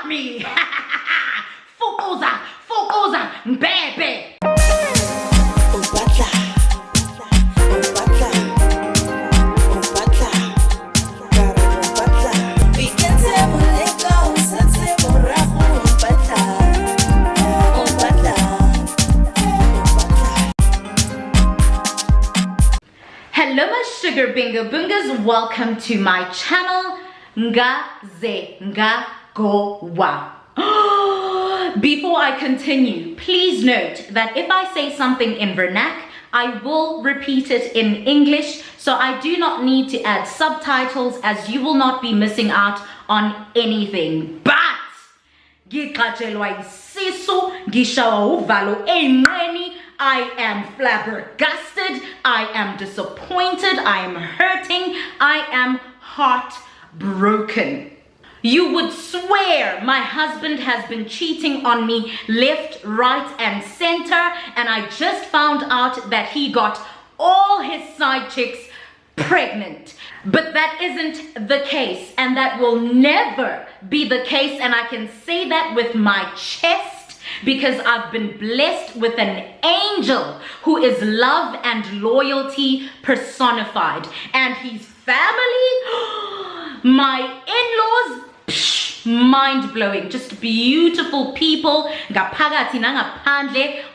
me. Fukuza, mbebe. Hello my sugar bingo boongas, welcome to my channel. Ngaze Ngagowa. Before I continue, please note that if I say something in vernac, I will repeat it in English, so I do not need to add subtitles as you will not be missing out on anything. But I am flabbergasted, I am disappointed, I am hurting, I am heartbroken. You would swear my husband has been cheating on me left, right, and center, and I just found out that he got all his side chicks pregnant. But that isn't the case, and that will never be the case, and I can say that with my chest because I've been blessed with an angel who is love and loyalty personified, and his family, my in-laws, mind-blowing, just beautiful people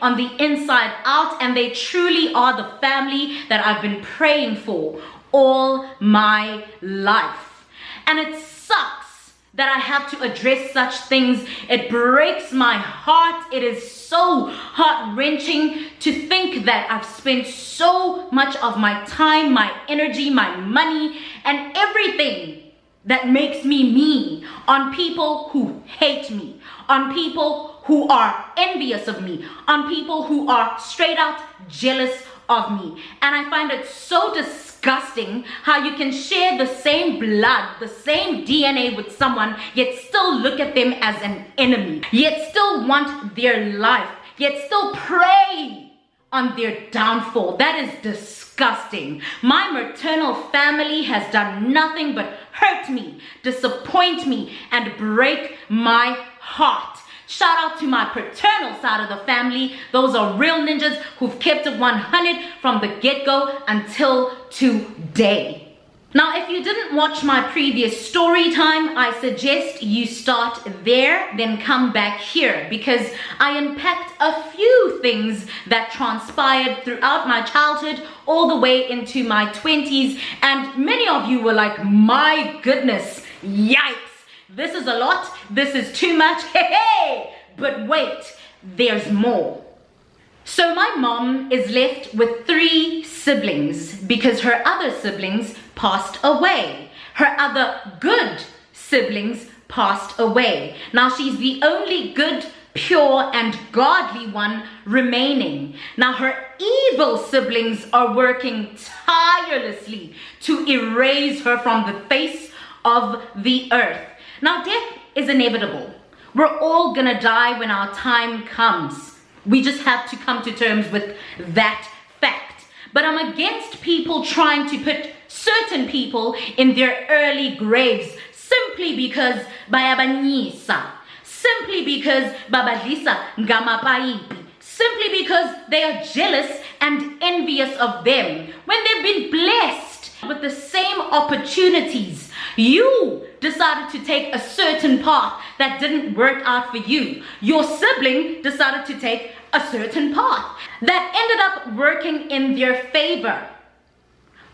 on the inside out, and they truly are the family that I've been praying for all my life. And it sucks that I have to address such things. It breaks my heart. It is so heart-wrenching to think that I've spent so much of my time, my energy, my money, and everything that makes me on people who hate me, on people who are envious of me, on people who are straight out jealous of me. And I find it so disgusting how you can share the same blood, the same DNA with someone, yet still look at them as an enemy, yet still want their life, yet still pray on their downfall. That is disgusting. My maternal family has done nothing but hurt me, disappoint me, and break my heart. Shout out to my paternal side of the family. Those are real ninjas who've kept it 100 from the get-go until today. Now, if you didn't watch my previous story time, I suggest you start there, then come back here, because I unpacked a few things that transpired throughout my childhood all the way into my 20s, and many of you were like, my goodness, yikes, this is a lot, this is too much, hey, but wait, there's more. So my mom is left with 3 siblings because her other siblings passed away. Her other good siblings passed away. Now she's the only good, pure, and godly one remaining. Now her evil siblings are working tirelessly to erase her from the face of the earth. Now death is inevitable. We're all gonna die when our time comes. We just have to come to terms with that fact. But I'm against people trying to put certain people in their early graves simply because bayabanyisa, simply because babadlisa ngamapaipi, simply because they are jealous and envious of them when they've been blessed with the same opportunities. You decided to take a certain path that didn't work out for you. Your sibling decided to take a certain path that ended up working in their favor.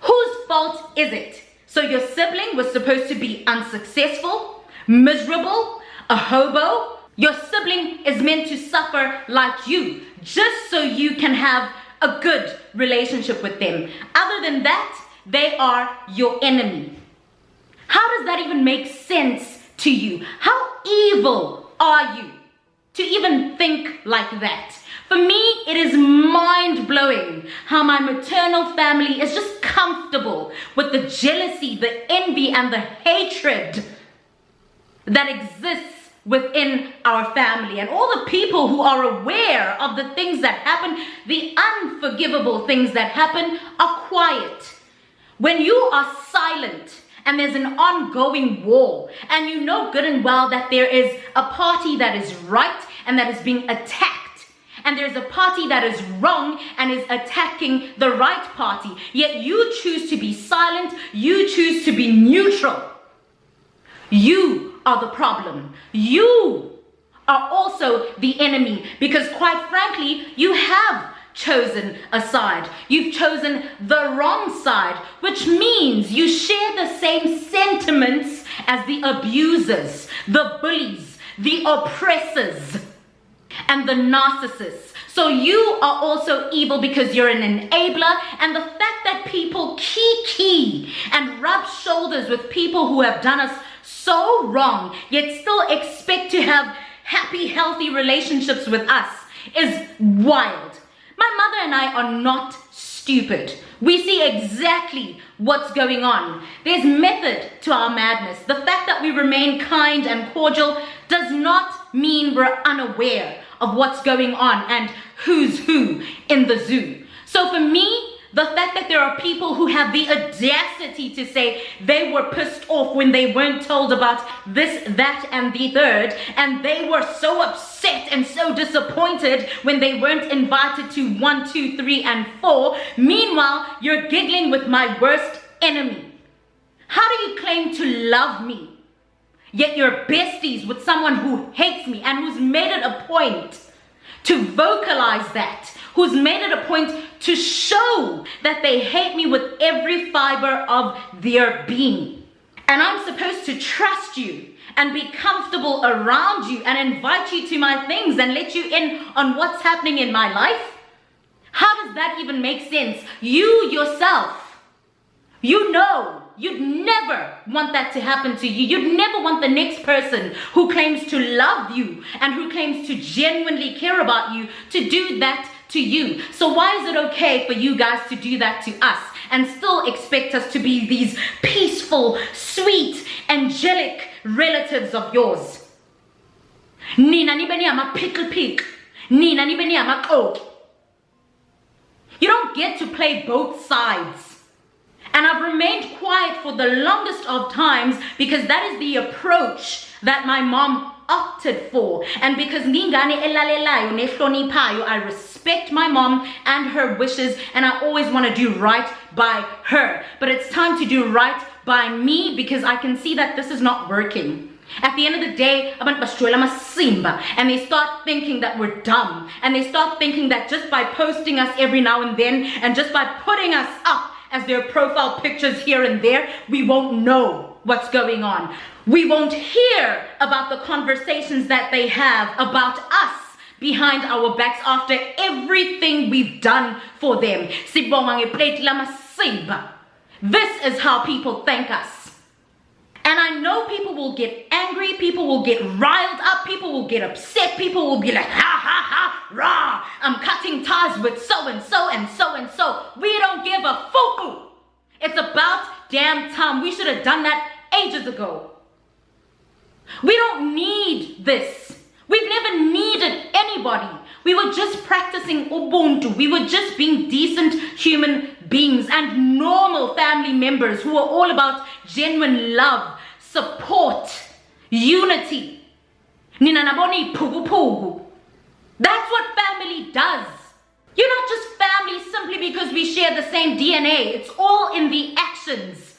Whose fault is it? So your sibling was supposed to be unsuccessful, miserable, a hobo. Your sibling is meant to suffer like you, just so you can have a good relationship with them. Other than that, they are your enemy. How does that even make sense to you? How evil are you to even think like that? For me, it is mind-blowing how my maternal family is just comfortable with the jealousy, the envy, and the hatred that exists within our family. And all the people who are aware of the things that happen, the unforgivable things that happen, are quiet. When you are silent and there's an ongoing war, and you know good and well that there is a party that is right and that is being attacked, and there's a party that is wrong and is attacking the right party, yet you choose to be silent, you choose to be neutral. You are the problem. You are also the enemy, because quite frankly, you have chosen a side. You've chosen the wrong side, which means you share the same sentiments as the abusers, the bullies, the oppressors, and the narcissists. So you are also evil because you're an enabler, and the fact that people kiki and rub shoulders with people who have done us so wrong, yet still expect to have happy, healthy relationships with us is wild. My mother and I are not stupid. We see exactly what's going on. There's method to our madness. The fact that we remain kind and cordial does not mean we're unaware of what's going on and who's who in the zoo. So for me, the fact that there are people who have the audacity to say they were pissed off when they weren't told about this, that, and the third, and they were so upset and so disappointed when they weren't invited to 1, 2, 3, and 4. Meanwhile, you're giggling with my worst enemy. How do you claim to love me, yet you're besties with someone who hates me and who's made it a point to vocalize that, who's made it a point to show that they hate me with every fiber of their being? And I'm supposed to trust you and be comfortable around you and invite you to my things and let you in on what's happening in my life? How does that even make sense? You yourself, you know you'd never want that to happen to you. You'd never want the next person who claims to love you and who claims to genuinely care about you to do that to you. So why is it okay for you guys to do that to us and still expect us to be these peaceful, sweet, angelic relatives of yours? Nina nibeni ama pickle pig. Nina nibeni ama coke. You don't get to play both sides. And I've remained quiet for the longest of times because that is the approach that my mom opted for. And because I respect my mom and her wishes, and I always want to do right by her. But it's time to do right by me because I can see that this is not working. At the end of the day, and they start thinking that we're dumb. And they start thinking that just by posting us every now and then and just by putting us up as their profile pictures here and there, we won't know what's going on. We won't hear about the conversations that they have about us behind our backs after everything we've done for them. This is how people thank us. And I know people will get angry, people will get riled up, people will get upset, people will be like, ha ha ha, rah, I'm cutting ties with so and so and so and so. We don't give a fuku. It's about damn time. We should have done that ages ago. We don't need this. We've never needed anybody. We were just practicing Ubuntu. We were just being decent human beings and normal family members who are all about genuine love, support, unity. Ninanaboni pugu pugu. That's what family does. You're not just family simply because we share the same DNA. It's all in the actions.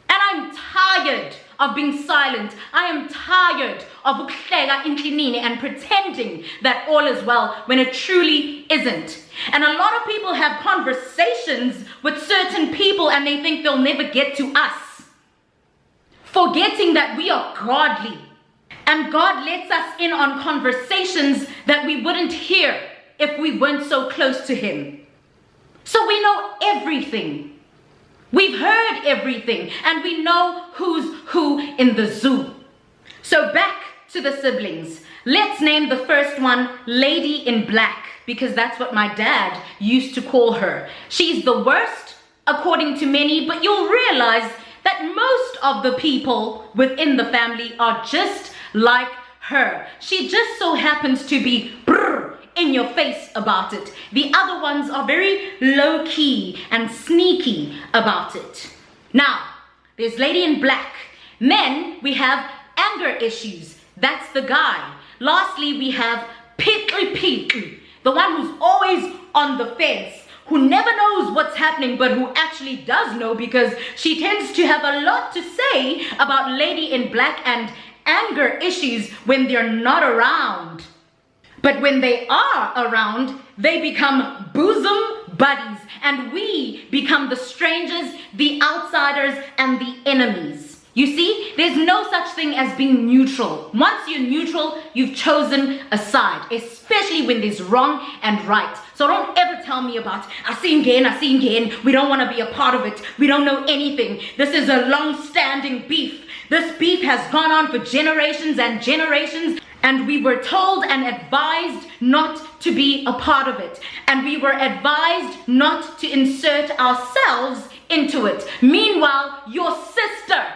And I'm tired of being silent. I am tired of and pretending that all is well when it truly isn't. And a lot of people have conversations with certain people and they think they'll never get to us, forgetting that we are godly. And God lets us in on conversations that we wouldn't hear if we weren't so close to Him. So we know everything. We've heard everything and we know who's who in the zoo. So back to the siblings. Let's name the first one Lady in Black because that's what my dad used to call her. She's the worst according to many, but you'll realize that most of the people within the family are just like her. She just so happens to be in your face about it. The other ones are very low-key and sneaky about it. Now, There's lady in black. Then we have anger issues. That's the guy. Lastly, we have pitly, the one who's always on the fence, who never knows what's happening, but who actually does know because she tends to have a lot to say about lady in black and anger issues when they're not around. But when they are around, they become bosom buddies, and we become the strangers, the outsiders, and the enemies. You see, there's no such thing as being neutral. Once you're neutral, you've chosen a side, especially when there's wrong and right. So don't ever tell me about, I see again, we don't want to be a part of it. We don't know anything. This is a long-standing beef. This beef has gone on for generations and generations, and we were told and advised not to be a part of it. And we were advised not to insert ourselves into it. Meanwhile, your sister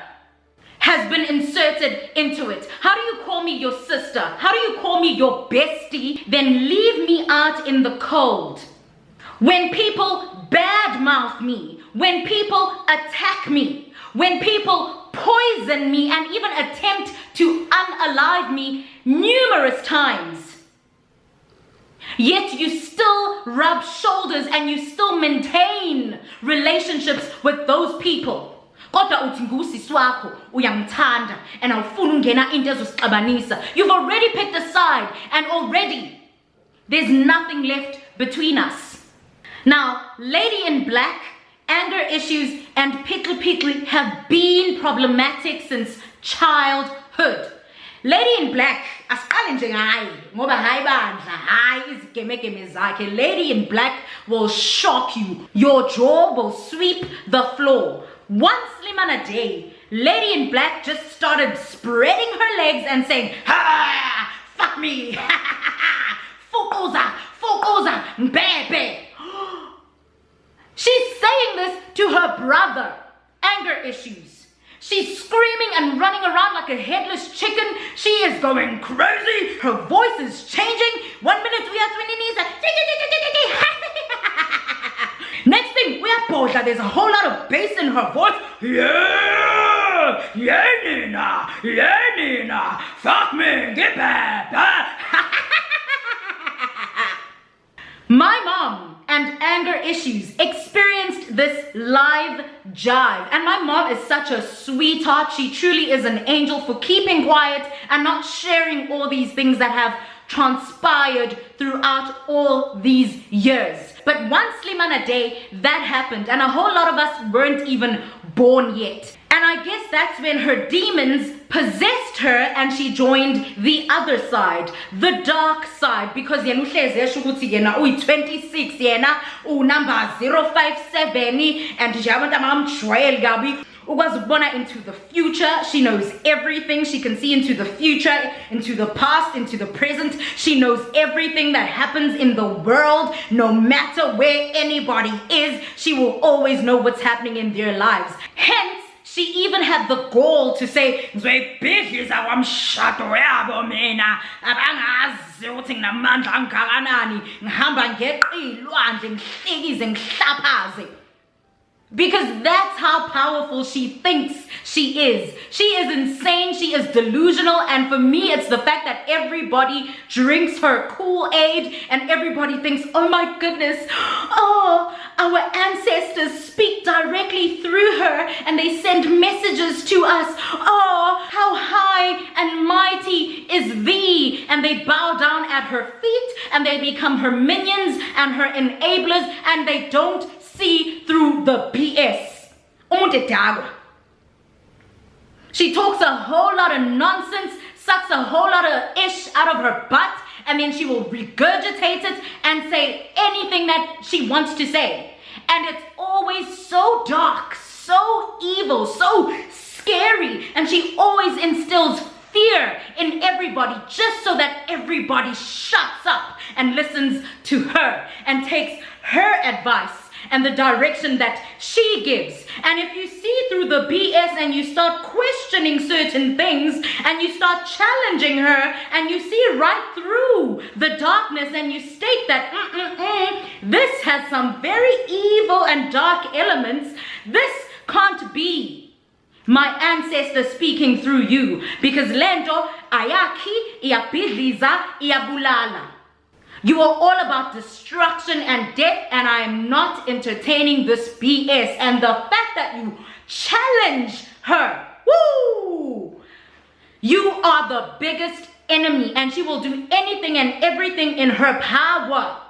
has been inserted into it. How do you call me your sister? How do you call me your bestie? Then leave me out in the cold. When people badmouth me, when people attack me, when people poison me and even attempt to unalive me numerous times, yet you still rub shoulders and you still maintain relationships with those people. Kodwa uthi ngusisi wakho uyangithanda and awufuni ungena into ezosixabanisa. You've already picked a side and already there's nothing left between us. Now, lady in black, anger issues, and pitly have been problematic since childhood. Lady in black, asiqale nje ngayi ngoba hayi bandla, hayi izigemegeme zakhe. Lady in black will shock you. Your jaw will sweep the floor. One slim on a day, lady in black just started spreading her legs and saying, ha, fuck me, fukuza, mbebe. She's saying this to her brother. Anger issues. She's screaming and running around like a headless chicken. She is going crazy. Her voice is changing. 1 minute we have next thing, we have Portia. There's a whole lot of bass in her voice. Yeah, Nina, fuck me, get back. My mom and anger issues experienced this live jive. And my mom is such a sweetheart. She truly is an angel for keeping quiet and not sharing all these things that have transpired throughout all these years. But one slim on a day, that happened, and a whole lot of us weren't even born yet. And I guess that's when her demons possessed her and she joined the other side, the dark side, because yena uhlezi esho ukuthi yena uyi-26, yena unumber 057, and nje abantu abamjwayele kabi ukwazi ukubona into the future. She knows everything. She can see into the future, into the past, into the present. She knows everything that happens in the world. No matter where anybody is, she will always know what's happening in their lives. Hence, she even had the gall to say, because that's how powerful she thinks she is. She is insane, she is delusional, and for me it's the fact that everybody drinks her Kool-Aid and everybody thinks, oh my goodness, oh, our ancestors speak directly through her and they send messages to us. Oh, how high and mighty is thee. And they bow down at her feet and they become her minions and her enablers, and they don't see through the BS. She talks a whole lot of nonsense, sucks a whole lot of ish out of her butt, and then she will regurgitate it and say anything that she wants to say. And it's always so dark, so evil, so scary, and she always instills fear in everybody just so that everybody shuts up and listens to her and takes her advice and the direction that she gives. And if you see through the BS and you start questioning certain things and you start challenging her and you see right through the darkness and you state that this has some very evil and dark elements, this can't be. my ancestor speaking through you, because lento ayaki iabidliza iabulala. You are all about destruction and death, and I am not entertaining this BS. And the fact that you challenge her, woo, you are the biggest enemy, and she will do anything and everything in her power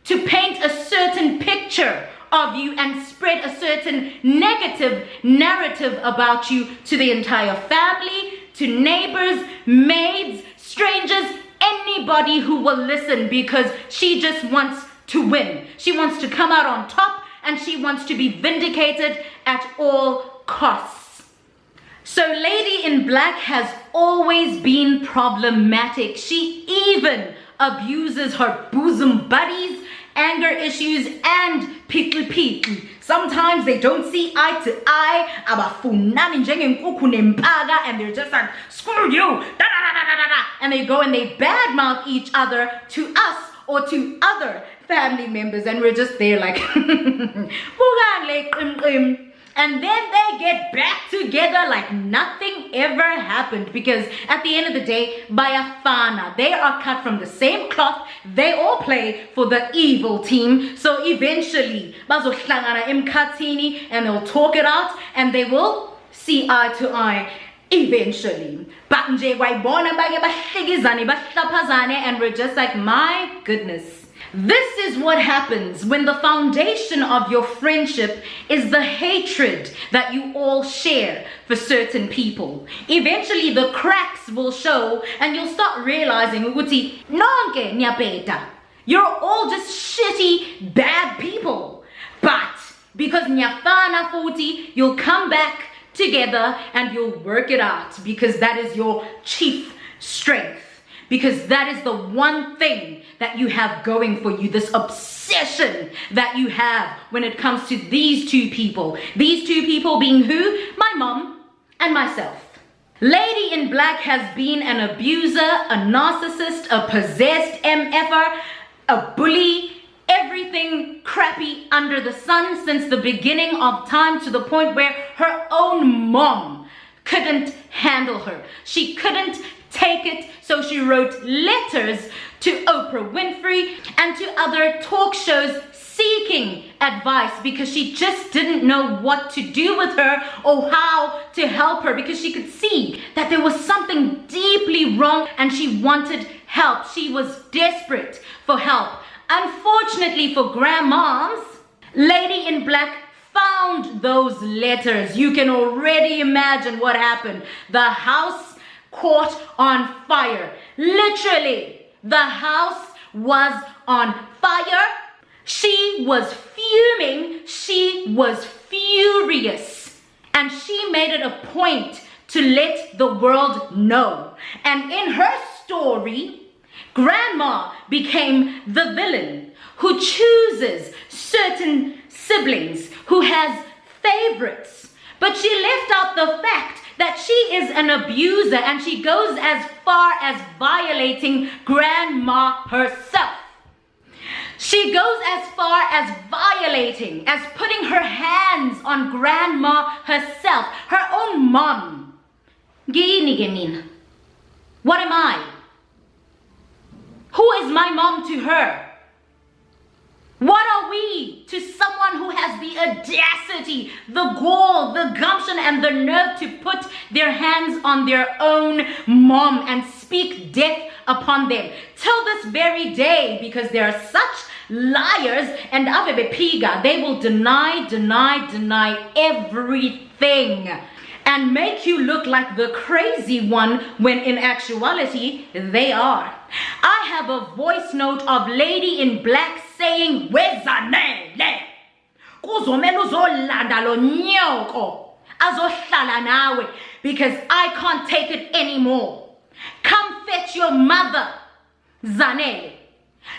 to paint a certain picture of you and spread a certain negative narrative about you to the entire family, to neighbors, maids, strangers, anybody who will listen, because she just wants to win. She wants to come out on top, and she wants to be vindicated at all costs. So Lady in Black has always been problematic. She even abuses her bosom buddies, anger issues, and pickle. Sometimes they don't see eye to eye, and they're just like, screw you, and they go and they badmouth each other to us or to other family members, and we're just there like, and then they get back together like nothing ever happened, because at the end of the day, bayafana, they are cut from the same cloth. They all play for the evil team. So eventually, bazohlangana emkhathini, and they'll talk it out, and they will see eye to eye eventually. But nje kwayibona bake bahlekizane bahlaphazane, and we're just like, my goodness. This is what happens when the foundation of your friendship is the hatred that you all share for certain people. Eventually the cracks will show, and you'll start realizing ukuthi nonke nyapeta. You're all just shitty, bad people. But because nyafana futhi, you'll come back together and you'll work it out, because that is your chief strength. Because that is the one thing that you have going for you, this obsession that you have when it comes to these two people. These two people being who? My mom and myself. Lady in Black has been an abuser, a narcissist, a possessed MFer, a bully, everything crappy under the sun since the beginning of time, to the point where her own mom couldn't handle her. She couldn't take it, so she wrote letters to Oprah Winfrey and to other talk shows seeking advice, because she just didn't know what to do with her or how to help her, because she could see that there was something deeply wrong and she wanted help. She was desperate for help. Unfortunately for grandmoms, Lady in Black found those letters. You can already imagine what happened. The house caught on fire. Literally, the house was on fire. She was fuming. She was furious. And she made it a point to let the world know. And in her story, Grandma became the villain who chooses certain siblings, who has favorites. But she left out the fact that she is an abuser, and she goes as far as violating Grandma herself. She goes as far as violating, as putting her hands on Grandma herself, her own mom. What am I? Who is my mom to her? What are we to someone who has the audacity, the gall, the gumption, and the nerve to put their hands on their own mom and speak death upon them till this very day? Because they are such liars, and avebepiga, they will deny everything and make you look like the crazy one when in actuality they are. I have a voice note of Lady in Black saying, "Wezanele kuzomela uzolanda lo nyoko azohlala nawe, because I can't take it anymore. Come fetch your mother, Zanele,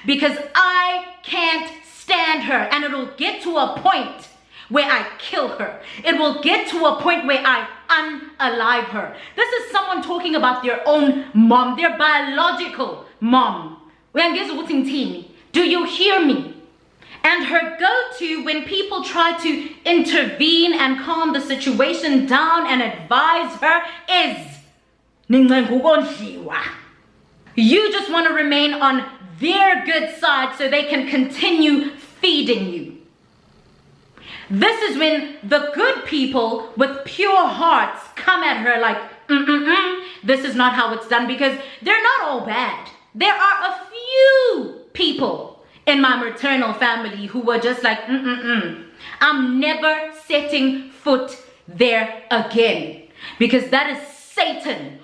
because I can't stand her, and it'll get to a point where I kill her. It will get to a point where I unalive her." This is someone talking about their own mom, their biological mom. Do you hear me? And her go-to when people try to intervene and calm the situation down and advise her is, you just want to remain on their good side so they can continue feeding you. This is when the good people with pure hearts come at her like, this is not how it's done, because they're not all bad. There are a few people in my maternal family who were just like, I'm never setting foot there again, because that is Satan.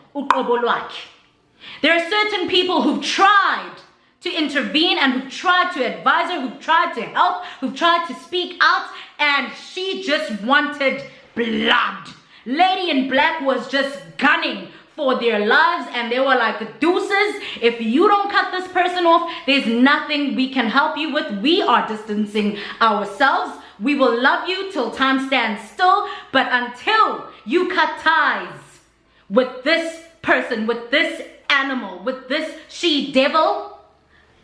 There are certain people who've tried to intervene and who've tried to advise her, who've tried to help, who've tried to speak out, and she just wanted blood. Lady in Black was just gunning for their lives, and they were like, deuces, if you don't cut this person off, there's nothing we can help you with. We are distancing ourselves. We will love you till time stands still, but until you cut ties with this person, with this animal, with this she-devil,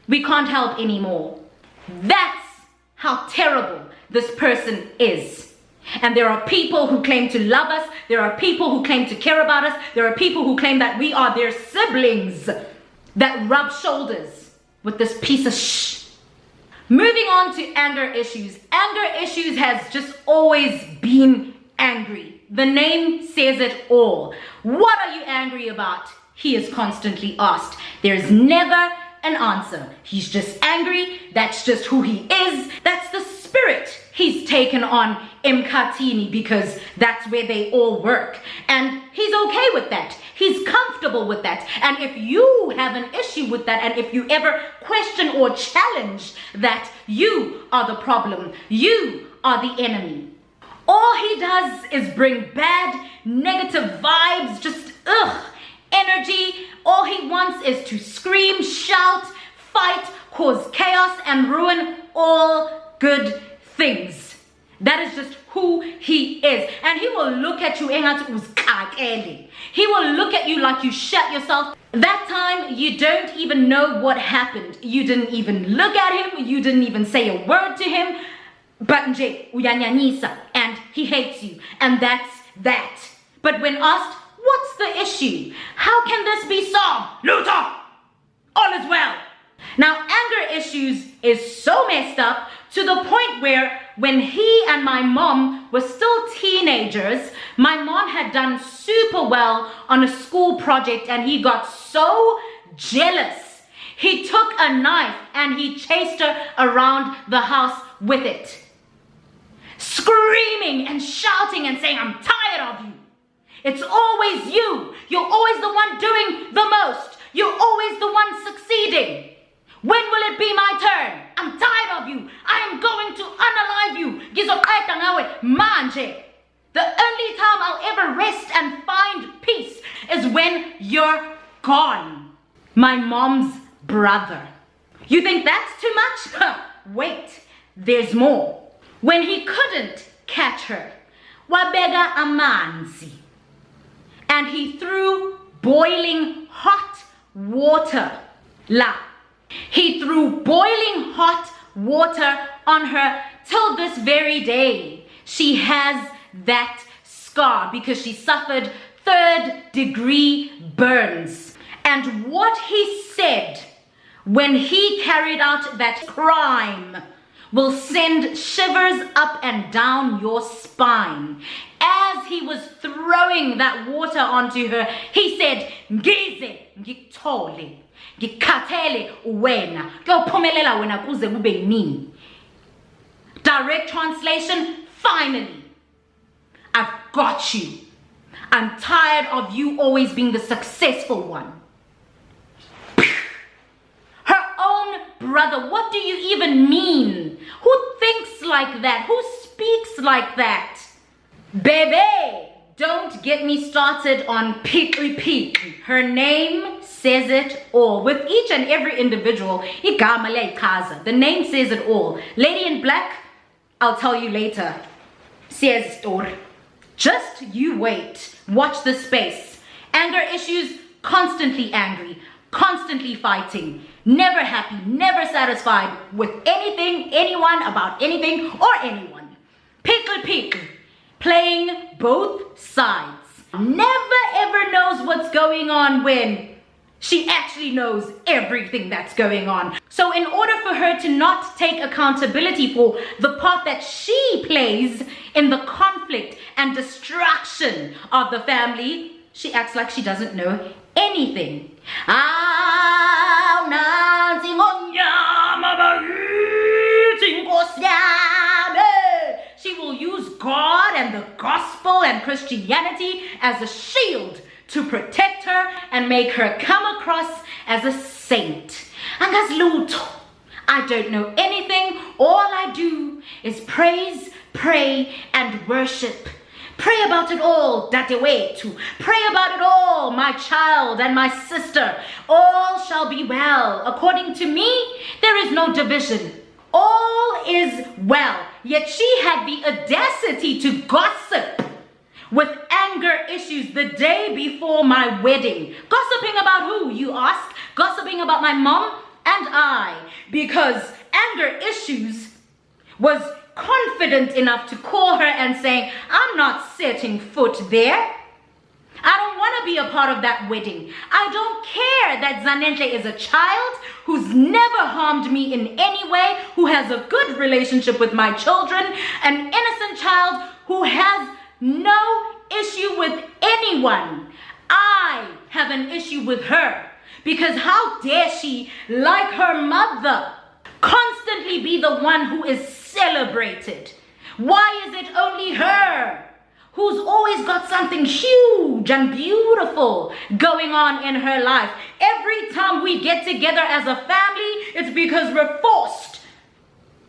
we can't help anymore. That's how terrible this person is. And there are people who claim to love us. There are people who claim to care about us. There are people who claim that we are their siblings that rub shoulders with this piece of shh. Moving on to anger issues. Anger issues has just always been angry. The name says it all. What are you angry about? He is constantly asked. There's never an answer. He's just angry. That's just who he is. That's the spirit he's taken on Mkhatini, because that's where they all work. And he's okay with that. He's comfortable with that. And if you have an issue with that, and if you ever question or challenge that, you are the problem. You are the enemy. All he does is bring bad, negative vibes, just energy. All he wants is to scream, shout, fight, cause chaos, and ruin all good things. That is just who he is. And he will look at you, he will look at you like you shat yourself. That time, you don't even know what happened. You didn't even look at him. You didn't even say a word to him. But nje uyanyanisa, and he hates you, and that's that. But when asked, what's the issue? How can this be solved? Luther, all is well. Now, anger issues is so messed up to the point where when he and my mom were still teenagers, my mom had done super well on a school project, and he got so jealous. He took a knife and he chased her around the house with it, screaming and shouting and saying, I'm tired of you. It's always you. You're always the one doing the most. You're always the one succeeding. When will it be my turn? I'm tired of you. I am going to unalive you. Gizoqeda ngawe manje. The only time I'll ever rest and find peace is when you're gone. My mom's brother. You think that's too much? Wait, there's more. When he couldn't catch her, wabega amanzi, and he threw boiling hot water. He threw boiling hot water on her till this very day. She has that scar because she suffered 3rd-degree burns. And what he said when he carried out that crime will send shivers up and down your spine. As he was throwing that water onto her, he said, Ngize, ngikuthole, ngikhathele wena, kuyophumelela wena kuze kube yini. Direct translation, finally, I've got you. I'm tired of you always being the successful one. Her own brother, what do you even mean? Who thinks like that? Who speaks like that? Bebe, don't get me started on Peek. Her name says it all. With each and every individual, the name says it all. Lady in Black, I'll tell you later. Says story. Just you wait. Watch this space. Anger issues, constantly angry, constantly fighting. Never happy, never satisfied with anything, anyone, about anything, or anyone. Pickle, playing both sides. Never ever knows what's going on when she actually knows everything that's going on. So in order for her to not take accountability for the part that she plays in the conflict and destruction of the family, she acts like she doesn't know anything. She will use God and the gospel and Christianity as a shield to protect her and make her come across as a saint. And as Lutho, I don't know anything. All I do is praise, pray, and worship. Pray about it all, Datewetu. Pray about it all, my child and my sister. All shall be well. According to me, there is no division. All is well. Yet she had the audacity to gossip with anger issues the day before my wedding. Gossiping about who, you ask? Gossiping about my mom and I. Because anger issues was confident enough to call her and saying, I'm not setting foot there. I don't want to be a part of that wedding. I don't care that Zanenhle is a child who's never harmed me in any way, who has a good relationship with my children, an innocent child who has no issue with anyone. I have an issue with her because how dare she, like her mother, constantly be the one who is celebrated? Why is it only her who's always got something huge and beautiful going on in her life? Every time we get together as a family, it's because we're forced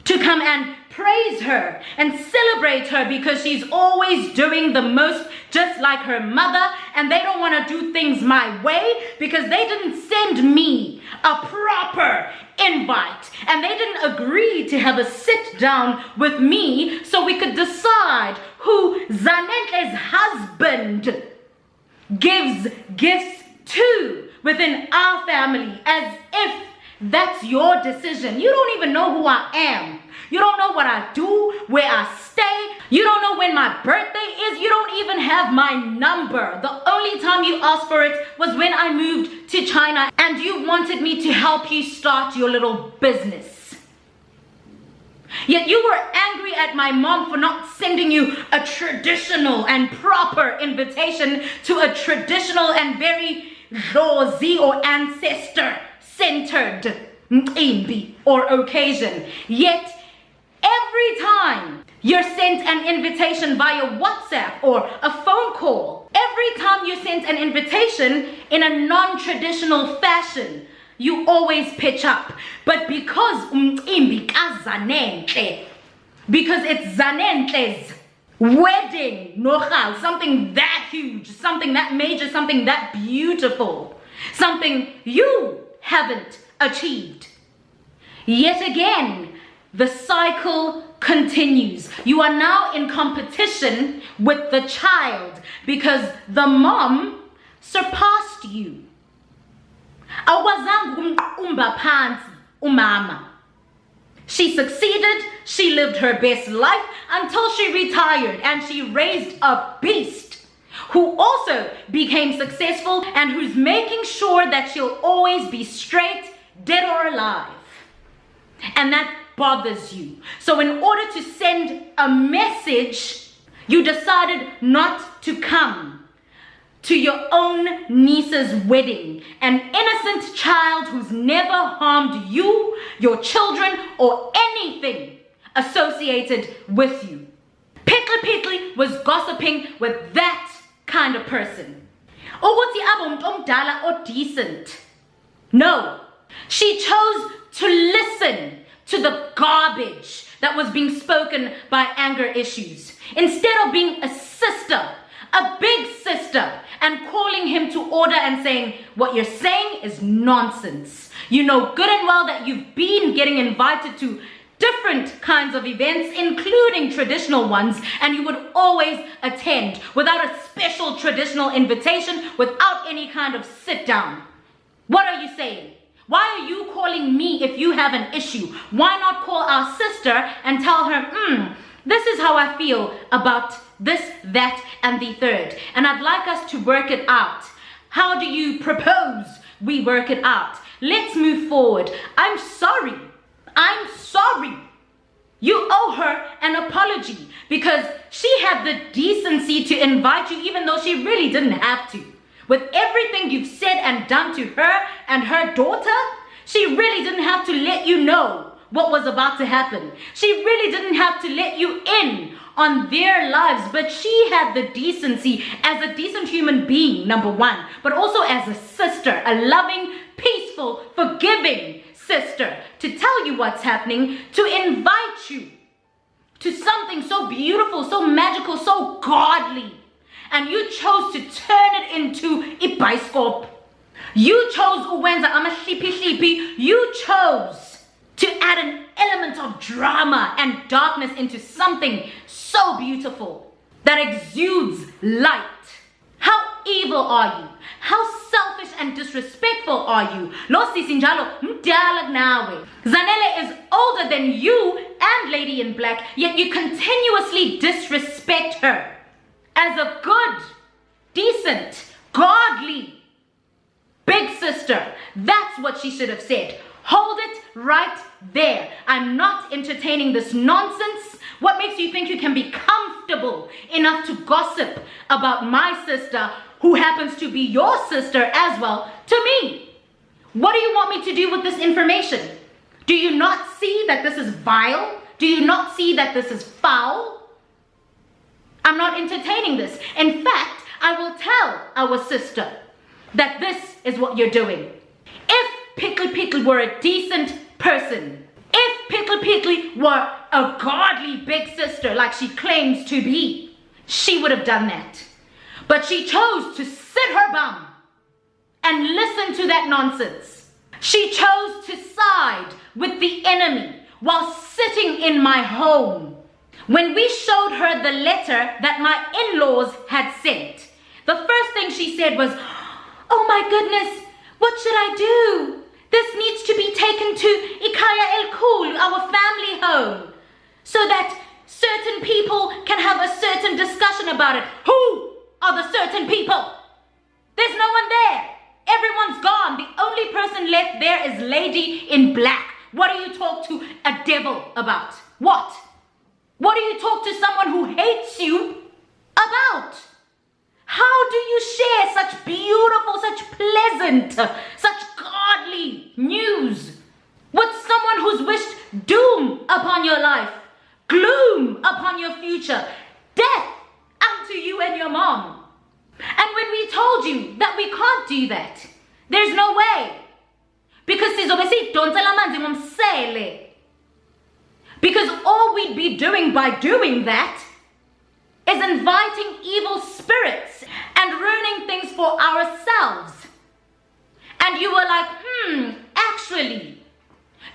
to come and praise her and celebrate her because she's always doing the most just like her mother, and they don't want to do things my way because they didn't send me a proper invite and they didn't agree to have a sit down with me so we could decide who Zanentle's husband gives gifts to within our family, as if that's your decision. You don't even know who I am. You don't know what I do, where I stay. You don't know when my birthday is. You don't even have my number. The only time you asked for it was when I moved to China and you wanted me to help you start your little business. Yet you were angry at my mom for not sending you a traditional and proper invitation to a traditional and very Lozi or ancestor-centered mcimbi or occasion. Yet every time you're sent an invitation via WhatsApp or a phone call, every time you sent an invitation in a non-traditional fashion, you always pitch up. But because because it's Zanentle's wedding, nochal, something that huge, something that major, something that beautiful, something you haven't achieved. Yet again, the cycle continues. You are now in competition with the child because the mom surpassed you. Awazangu umba phansi umama. She succeeded, she lived her best life until she retired, and she raised a beast who also became successful and who's making sure that she'll always be straight, dead or alive. And that bothers you. So in order to send a message, you decided not to come to your own niece's wedding, an innocent child who's never harmed you, your children, or anything associated with you. Pickly was gossiping with that kind of person. Ukuthi abe umuntu omdala or decent. No, she chose to listen to the garbage that was being spoken by anger issues, instead of being a sister, a big sister, and calling him to order and saying, what you're saying is nonsense. You know good and well that you've been getting invited to different kinds of events, including traditional ones, and you would always attend without a special traditional invitation, without any kind of sit down. What are you saying? Why are you calling me if you have an issue? Why not call our sister and tell her, this is how I feel about this, that, and the third. And I'd like us to work it out. How do you propose we work it out? Let's move forward. I'm sorry. You owe her an apology because she had the decency to invite you even though she really didn't have to. With everything you've said and done to her and her daughter, she really didn't have to let you know what was about to happen. She really didn't have to let you in on their lives, but she had the decency as a decent human being, number one, but also as a sister, a loving, peaceful, forgiving sister, to tell you what's happening, to invite you to something so beautiful, so magical, so godly. And you chose to turn it into a bioscope. You chose uwenza ama-sleepy. You chose to add an element of drama and darkness into something so beautiful that exudes light. How evil are you? How selfish and disrespectful are you? Lo sisi njalo mdala nawe. Zanele is older than you and Lady in Black, yet you continuously disrespect her as a good, decent, godly big sister. That's what she should have said. Hold it right there. I'm not entertaining this nonsense. What makes you think you can be comfortable enough to gossip about my sister, who happens to be your sister as well, to me? What do you want me to do with this information? Do you not see that this is vile? Do you not see that this is foul? I'm not entertaining this. In fact, I will tell our sister that this is what you're doing. If Pickly were a decent person, if Pickly were a godly big sister like she claims to be, she would have done that. But she chose to sit her bum and listen to that nonsense. She chose to side with the enemy while sitting in my home. When we showed her the letter that my in-laws had sent, the first thing she said was, "Oh my goodness, what should I do? This needs to be taken to Ikaya El Kul, our family home, so that certain people can have a certain discussion about it." Who are the certain people? There's no one there. Everyone's gone. The only person left there is Lady in Black. What do you talk to a devil about? What? What do you talk to someone who hates you about? How do you share such beautiful, such pleasant, such godly news with someone who's wished doom upon your life, gloom upon your future, death unto you and your mom? And when we told you that we can't do that, there's no way. Because all we'd be doing by doing that is inviting evil spirits and ruining things for ourselves. And you were like, actually,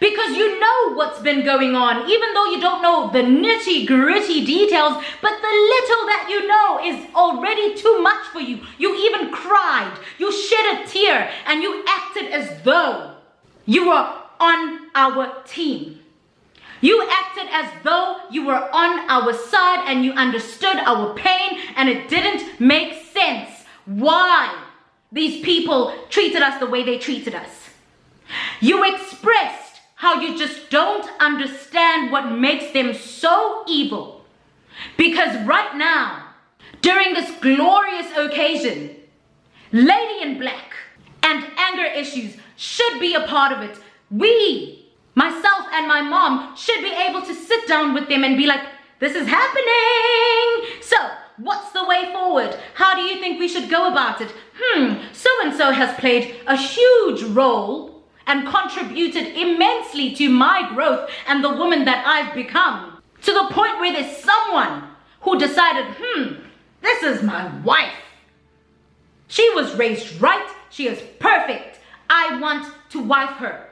because you know what's been going on, even though you don't know the nitty-gritty details, but the little that you know is already too much for you. You even cried, you shed a tear, and you acted as though you were on our team. You acted as though you were on our side and you understood our pain, and it didn't make sense why these people treated us the way they treated us. You expressed how you just don't understand what makes them so evil. Because right now, during this glorious occasion, Lady in Black and anger issues should be a part of it. We, myself and my mom, should be able to sit down with them and be like, this is happening. So, what's the way forward? How do you think we should go about it? So-and-so has played a huge role and contributed immensely to my growth and the woman that I've become. To the point where there's someone who decided, this is my wife. She was raised right. She is perfect. I want to wife her.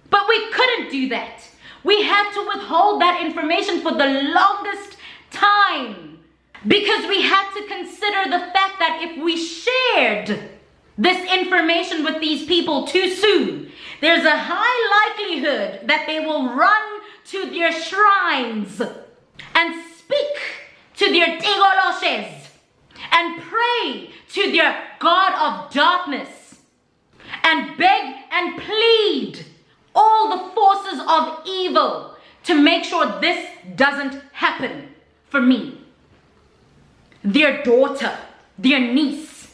But we couldn't do that. We had to withhold that information for the longest time because we had to consider the fact that if we shared this information with these people too soon, there's a high likelihood that they will run to their shrines and speak to their tigoloshes and pray to their God of darkness and beg and plead all the forces of evil to make sure this doesn't happen for me, their daughter, their niece.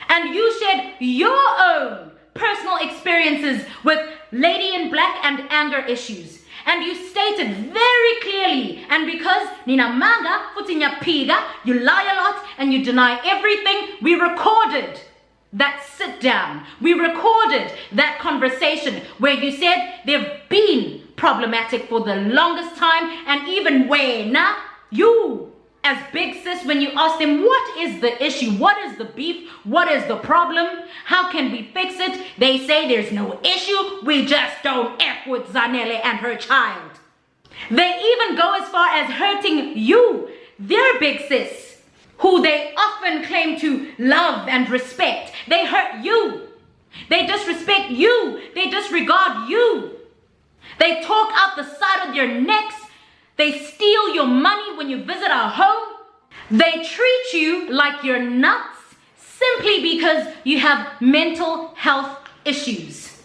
And you shared your own personal experiences with Lady in Black and anger issues. And you stated very clearly, and because Nina Manga, Futinya Piga, you lie a lot and you deny everything, we recorded that sit down. We recorded that conversation where you said they've been problematic for the longest time, and even when you as big sis, when you ask them, what is the issue? What is the beef? What is the problem? How can we fix it? They say there's no issue. We just don't F with Zanele and her child. They even go as far as hurting you, their big sis, who they often claim to love and respect. They hurt you. They disrespect you. They disregard you. They talk out the side of their necks. They steal your money when you visit our home. They treat you like you're nuts simply because you have mental health issues.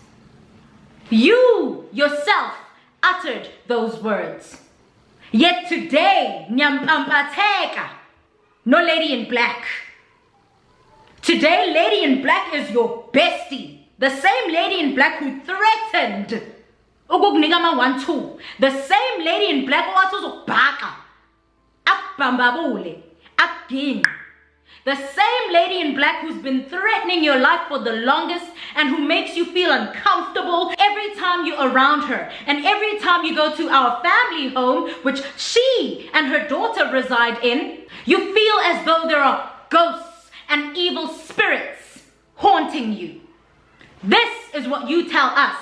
You yourself uttered those words. Yet today, Nyampampateka, no Lady in Black. Today, Lady in Black is your bestie. The same Lady in Black who threatened the same Lady in Black the same Lady in Black who's been threatening your life for the longest and who makes you feel uncomfortable every time you're around her, and every time you go to our family home, which she and her daughter reside in, you feel as though there are ghosts and evil spirits haunting you. This is what you tell us.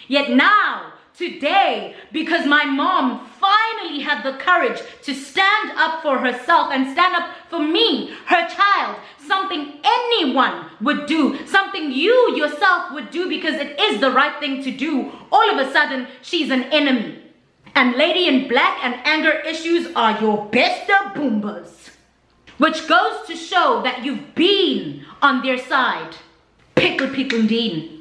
Yet now, today, because my mom finally had the courage to stand up for herself and stand up for me, her child, something anyone would do, something you yourself would do because it is the right thing to do, all of a sudden, she's an enemy. And Lady in Black and anger issues are your best boombas, which goes to show that you've been on their side. Pickle Dean.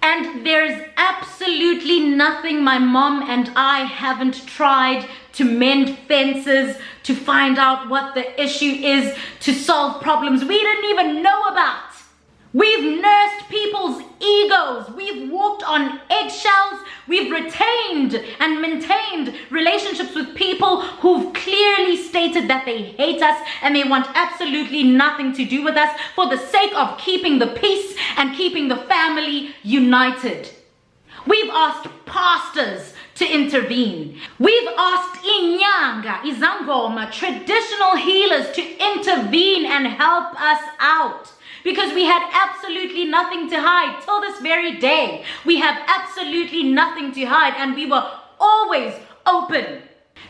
And there's absolutely nothing my mom and I haven't tried to mend fences, to find out what the issue is, to solve problems we didn't even know about. We've nursed people's egos. We've walked on eggshells. We've retained and maintained relationships with people who've clearly stated that they hate us and they want absolutely nothing to do with us for the sake of keeping the peace and keeping the family united. We've asked pastors to intervene. We've asked Inyanga, Izangoma, traditional healers to intervene and help us out. Because we had absolutely nothing to hide till this very day. We have absolutely nothing to hide, and we were always open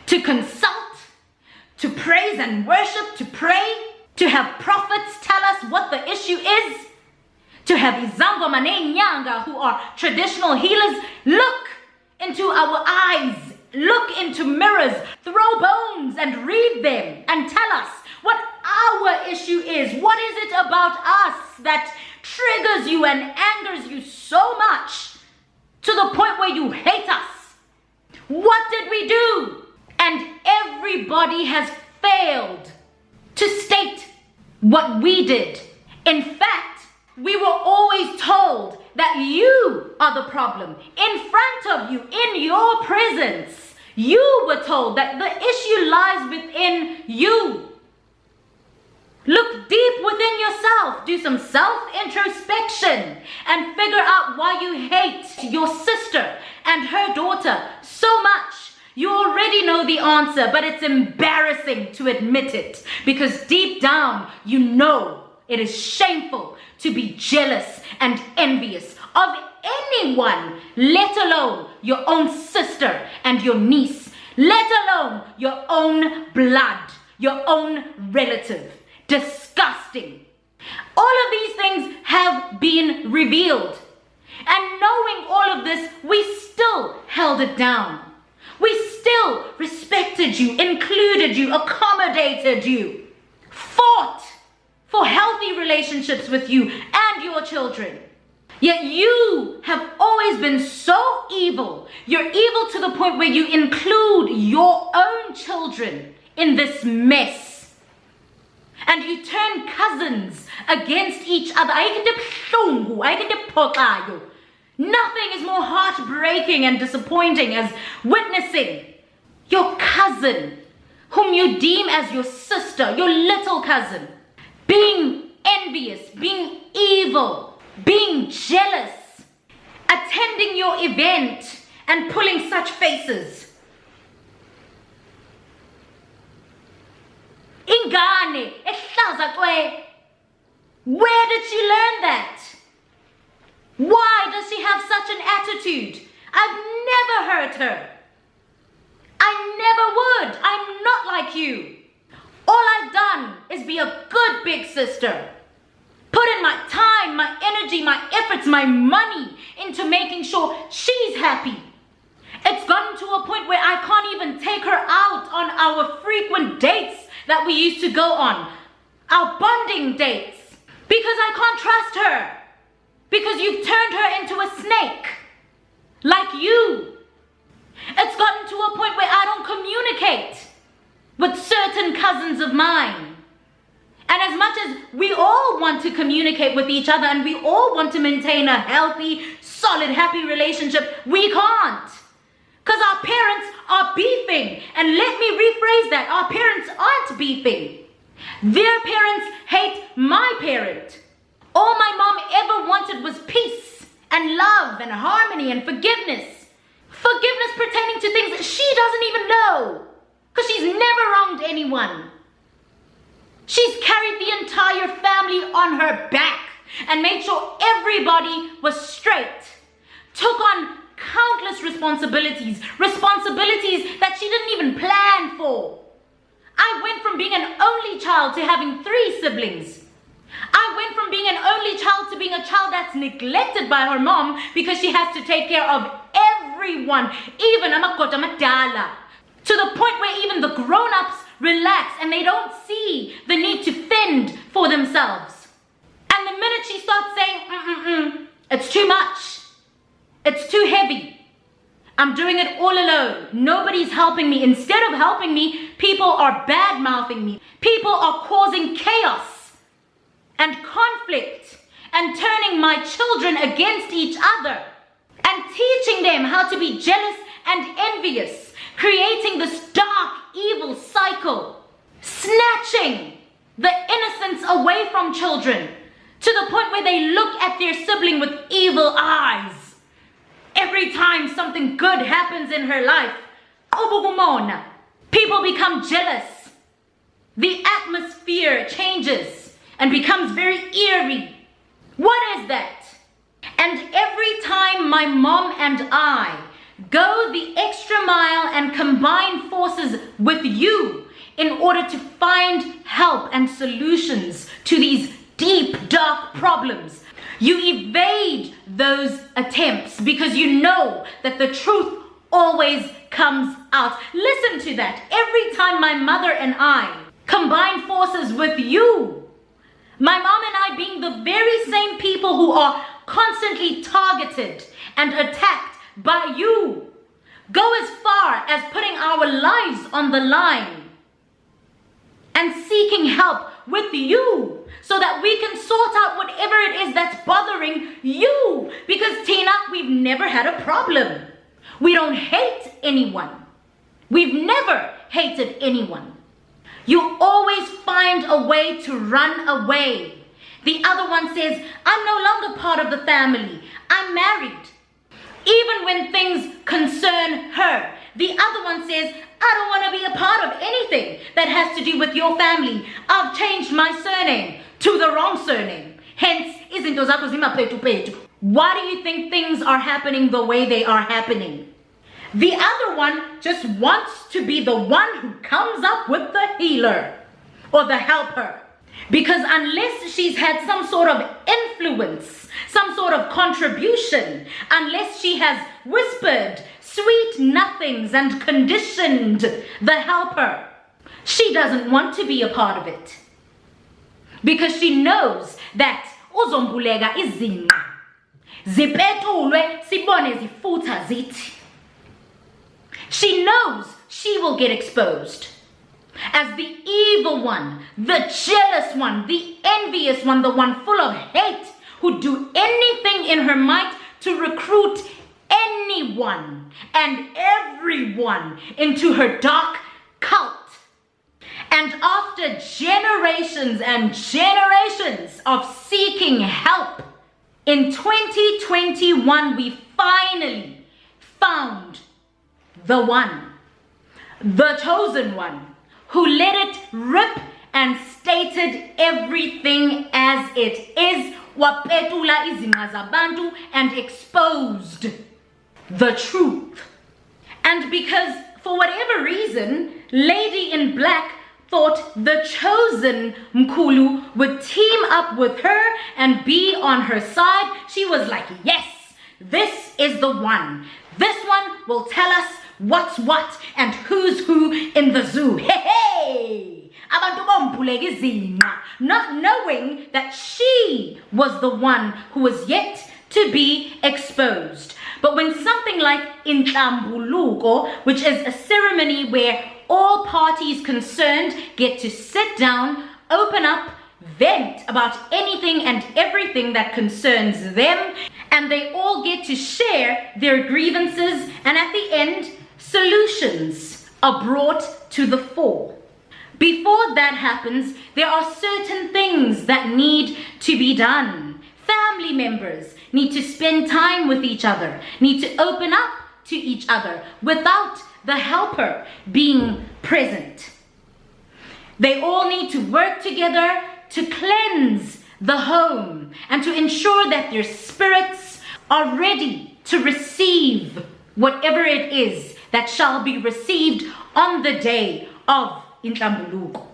to consult, to praise and worship, to pray, to have prophets tell us what the issue is, to have Izango Mane Nyanga, who are traditional healers, look into our eyes, look into mirrors, throw bones and read them and tell us what our issue is. What is it about us that triggers you and angers you so much to the point where you hate us? What did we do? And everybody has failed to state what we did. In fact, we were always told that you are the problem. In front of you, in your presence, you were told that the issue lies within you. Look deep within yourself, do some self-introspection and figure out why you hate your sister and her daughter so much. You already know the answer, but it's embarrassing to admit it because deep down you know it is shameful to be jealous and envious of anyone, let alone your own sister and your niece, let alone your own blood, your own relative. Disgusting. All of these things have been revealed. And knowing all of this, we still held it down. We still respected you, included you, accommodated you, fought for healthy relationships with you and your children. Yet you have always been so evil. You're evil to the point where you include your own children in this mess. And you turn cousins against each other. Nothing is more heartbreaking and disappointing as witnessing your cousin, whom you deem as your sister, your little cousin, being envious, being evil, being jealous, attending your event and pulling such faces. Ingane, where did she learn that? Why does she have such an attitude? I've never heard her. I never would. I'm not like you. All I've done is be a good big sister. Put in my time, my energy, my efforts, my money into making sure she's happy. It's gotten to a point where I can't even take her out on our frequent dates that we used to go on. Our bonding dates. Because I can't trust her. Because you've turned her into a snake. Like you. It's gotten to a point where I don't communicate with certain cousins of mine. And as much as we all want to communicate with each other and we all want to maintain a healthy, solid, happy relationship, we can't. Because our parents are beefing. And let me rephrase that. Our parents aren't beefing. Their parents hate my parent. All my mom ever wanted was peace and love and harmony and forgiveness. Forgiveness pertaining to things that she doesn't even know. Because she's never wronged anyone. She's carried the entire family on her back and made sure everybody was straight. Took on countless responsibilities that she didn't even plan for. I went from being an only child to having 3 siblings. I went from being an only child to being a child that's neglected by her mom because she has to take care of everyone, even amakota, to the point where even the grown-ups relax and they don't see the need to fend for themselves. And the minute she starts saying, it's too much, it's too heavy, I'm doing it all alone, nobody's helping me. Instead of helping me, people are bad-mouthing me. People are causing chaos and conflict and turning my children against each other and teaching them how to be jealous and envious, creating this dark, evil cycle, snatching the innocence away from children to the point where they look at their sibling with evil eyes. Every time something good happens in her life, people become jealous. The atmosphere changes and becomes very eerie. What is that? And every time my mom and I go the extra mile and combine forces with you in order to find help and solutions to these deep, dark problems, you evade those attempts because you know that the truth always comes out. Listen to that. Every time my mother and I combine forces with you, my mom and I being the very same people who are constantly targeted and attacked by you, go as far as putting our lives on the line and seeking help with you so that we can sort out whatever it is that's bothering you. Because Tina, we've never had a problem. We don't hate anyone. We've never hated anyone. You always find a way to run away. The other one says, I'm no longer part of the family. I'm married. Even when things concern her, the other one says, I don't want to be a part of anything that has to do with your family. I've changed my surname to the wrong surname. Hence, izinto zakho zimaphetu. Why do you think things are happening the way they are happening? The other one just wants to be the one who comes up with the healer or the helper. Because unless she's had some sort of influence, some sort of contribution, unless she has whispered sweet nothings and conditioned the helper, she doesn't want to be a part of it. Because she knows that uzombuleka izinqa zipetulwe sibone zifutha zithi. She knows she will get exposed as the evil one, the jealous one, the envious one, the one full of hate, who'd do anything in her might to recruit anyone and everyone into her dark cult. And after generations and generations of seeking help, in 2021 we finally found the one, the chosen one, who let it rip and stated everything as it is, wapetula izinqa zabantu, and exposed the truth. And because for whatever reason, Lady in Black thought the chosen Mkhulu would team up with her and be on her side, she was like, yes, this is the one. This one will tell us what's what and who's who in the zoo. Hey, hey! Abantu bombuleka izinqa, not knowing that she was the one who was yet to be exposed. But when something like inhlambuluko, which is a ceremony where all parties concerned get to sit down, open up, vent about anything and everything that concerns them, and they all get to share their grievances, and at the end, solutions are brought to the fore. Before that happens, there are certain things that need to be done. Family members need to spend time with each other, need to open up to each other without the helper being present. They all need to work together to cleanse the home and to ensure that their spirits are ready to receive whatever it is that shall be received on the day of Inhlambuluko.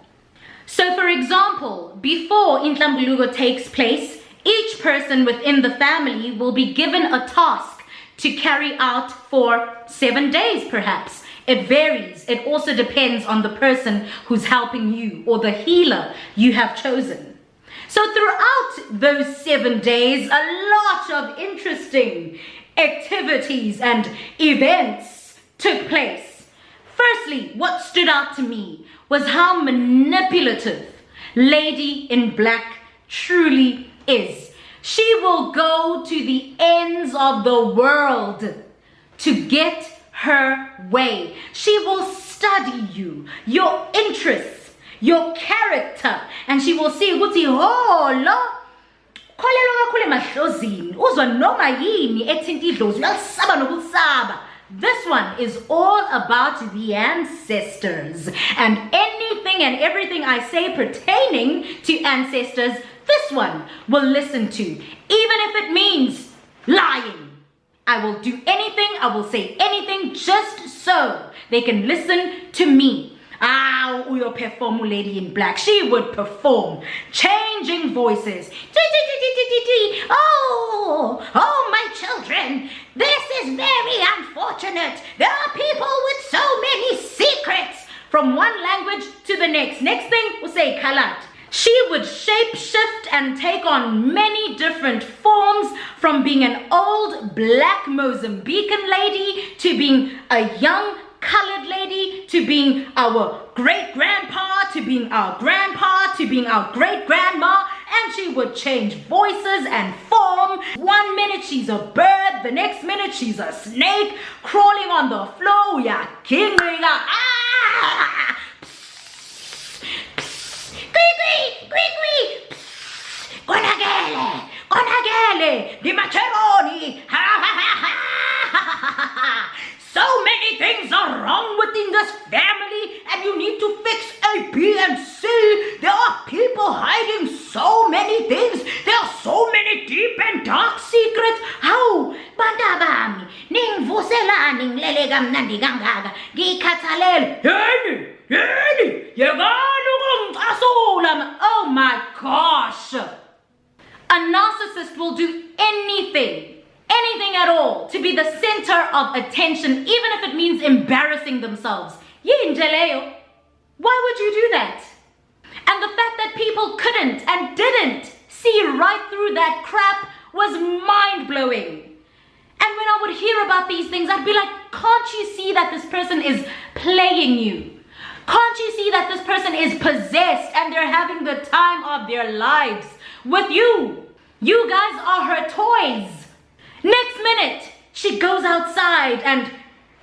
So for example, before Inhlambuluko takes place, each person within the family will be given a task to carry out for 7 days perhaps. It varies. It also depends on the person who's helping you or the healer you have chosen. So throughout those 7 days, a lot of interesting activities and events took place. Firstly, what stood out to me was how manipulative Lady in Black truly is. She will go to the ends of the world to get her way. She will study you, your interests, your character, and she will see ukuthi lo kholelwa kakhulu emahlozini uzwa noma yini ethinta idlozi uyalisaba nokusaba. This one is all about the ancestors, and anything and everything I say pertaining to ancestors, this one will listen to, even if it means lying. I will do anything, I will say anything just so they can listen to me. Uyo perform Lady in Black. She would perform, changing voices. Oh, my children, this is very unfortunate. There are people with so many secrets. From one language to the next. Next thing, we'll say Kalat. She would shape-shift and take on many different forms, from being an old black Mozambican lady to being a young colored lady to being our great-grandpa to being our grandpa to being our great-grandma, and she would change voices and form. 1 minute she's a bird, the next minute she's a snake crawling on the floor. Yeah, king, Konagele, di macheroni, so many things are wrong within this family, and you need to fix A, B, and C. There are people hiding so many things. There are so many deep and dark secrets. How? Bantabami, ningvuselani ngilele kamnandi kangaka, ngikhathalele. Yeni, yekani ukungicasula oh my gosh. A narcissist will do anything at all to be the center of attention, even if it means embarrassing themselves. Yinjeleyo. Why would you do that? And the fact that people couldn't and didn't see right through that crap was mind-blowing. And when I would hear about these things, I'd be like, can't you see that this person is playing you? Can't you see that this person is possessed and they're having the time of their lives with you? You guys are her toys. Next minute, she goes outside and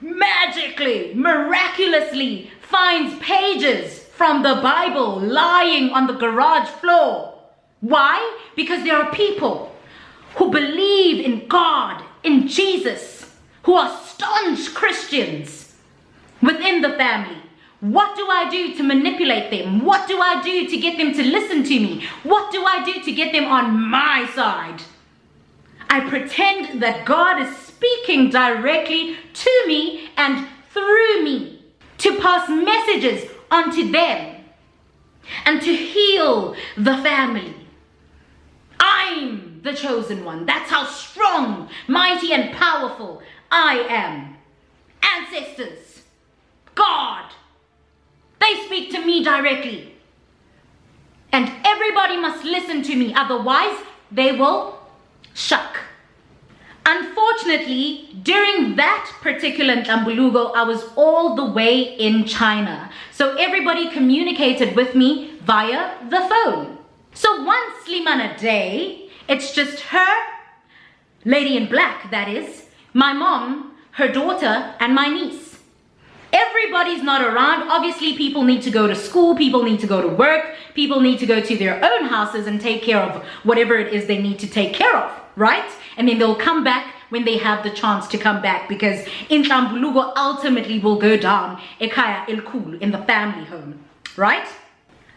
magically, miraculously finds pages from the Bible lying on the garage floor. Why? Because there are people who believe in God, in Jesus, who are staunch Christians within the family. What do I do to manipulate them? What do I do to get them to listen to me? What do I do to get them on my side? I pretend that God is speaking directly to me and through me to pass messages onto them and to heal the family. I'm the chosen one. That's how strong, mighty, and powerful I am. Ancestors, God, they speak to me directly. And everybody must listen to me, otherwise they will shuck. Unfortunately, during that particular Ntlambuluko, I was all the way in China. So everybody communicated with me via the phone. So one Slimana day, it's just her, lady in black that is, my mom, her daughter, and my niece. Everybody's not around. Obviously, people need to go to school, people need to go to work, people need to go to their own houses and take care of whatever it is they need to take care of, right? And then they'll come back when they have the chance to come back, because Ntlambuluko ultimately will go down ekhaya elikhulu, in the family home, right?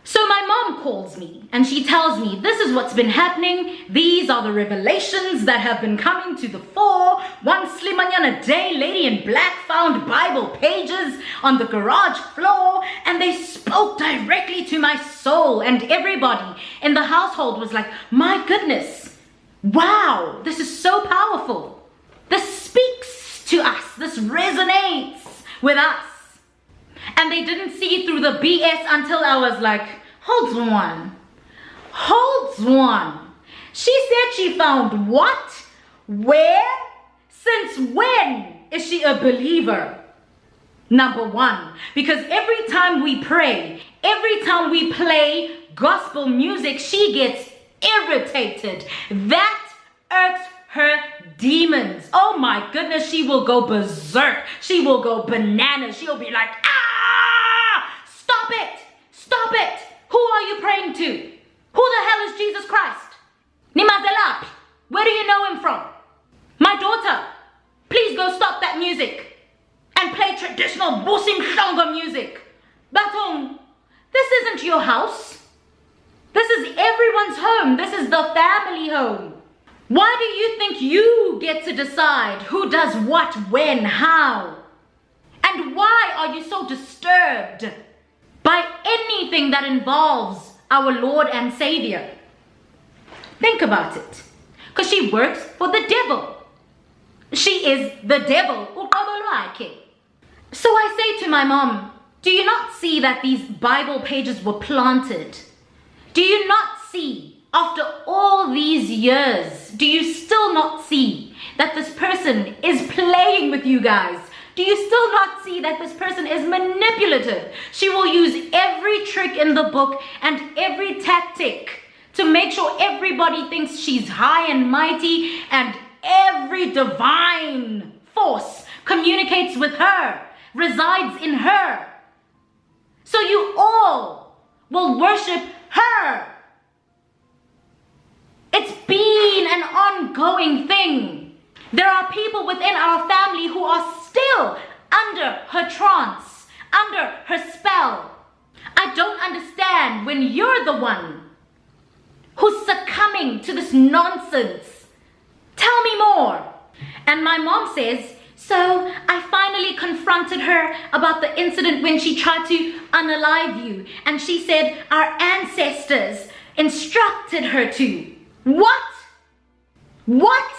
So my mom calls me and she tells me, this is what's been happening. These are the revelations that have been coming to the fore. One Slimanyana day, lady in black found Bible pages on the garage floor and they spoke directly to my soul. And everybody in the household was like, my goodness, wow, this is so powerful. This speaks to us. This resonates with us. And they didn't see through the BS until I was like, hold on. She said she found what? Where? Since when is she a believer? Number one, because every time we pray, every time we play gospel music, she gets irritated. That irks her demons. Oh my goodness, she will go berserk. She will go bananas. She'll be like, stop it! Stop it! Who are you praying to? Who the hell is Jesus Christ? Nimazelapi, where do you know him from? My daughter, please go stop that music and play traditional Busim Shonga music. Batong, this isn't your house. This is everyone's home. This is the family home. Why do you think you get to decide who does what, when, how? And why are you so disturbed by anything that involves our Lord and Savior? Think about it. Because she works for the devil. She is the devil. So I say to my mom, do you not see that these Bible pages were planted? Do you not see, after all these years, do you still not see that this person is playing with you guys? Do you still not see that this person is manipulative? She will use every trick in the book and every tactic to make sure everybody thinks she's high and mighty, and every divine force communicates with her, resides in her. So you all will worship her. It's been an ongoing thing. There are people within our family who are still under her trance, under her spell. I don't understand when you're the one who's succumbing to this nonsense. Tell me more. And my mom says, So I finally confronted her about the incident when she tried to unalive you. And she said our ancestors instructed her to. What? What?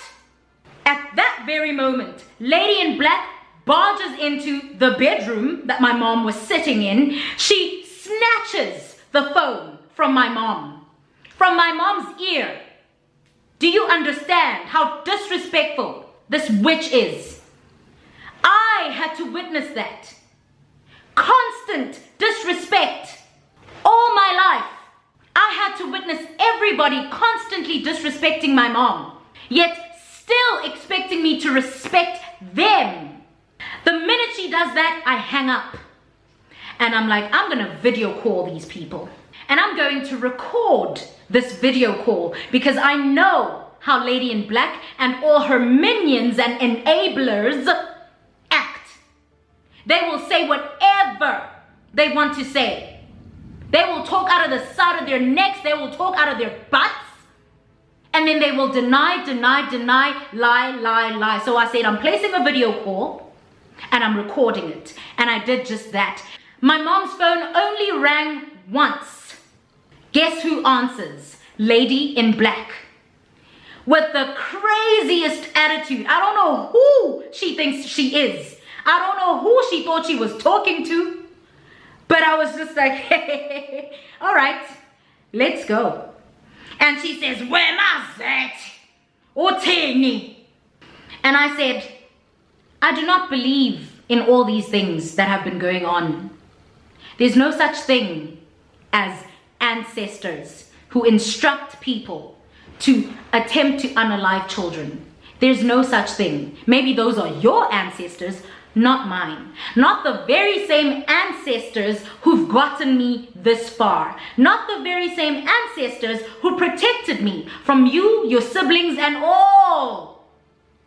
At that very moment, Lady in Black barges into the bedroom that my mom was sitting in. She snatches the phone from my mom's ear. Do you understand how disrespectful this witch is? I had to witness that. Constant disrespect all my life. I had to witness everybody constantly disrespecting my mom, yet still expecting me to respect them. The minute she does that, I hang up. And I'm like, I'm gonna video call these people. And I'm going to record this video call because I know how Lady in Black and all her minions and enablers act. They will say whatever they want to say. They will talk out of the side of their necks. They will talk out of their butts. And then they will deny, lie. So I said, I'm placing a video call and I'm recording it. And I did just that. My mom's phone only rang once. Guess who answers? Lady in Black. With the craziest attitude. I don't know who she thinks she is. I don't know who she thought she was talking to. But I was just like, hey, all right, let's go. And she says, where am I at? And I said, I do not believe in all these things that have been going on. There's no such thing as ancestors who instruct people to attempt to unalive children. There's no such thing. Maybe those are your ancestors, not mine. Not the very same ancestors who've gotten me this far. Not the very same ancestors who protected me from you, your siblings, and all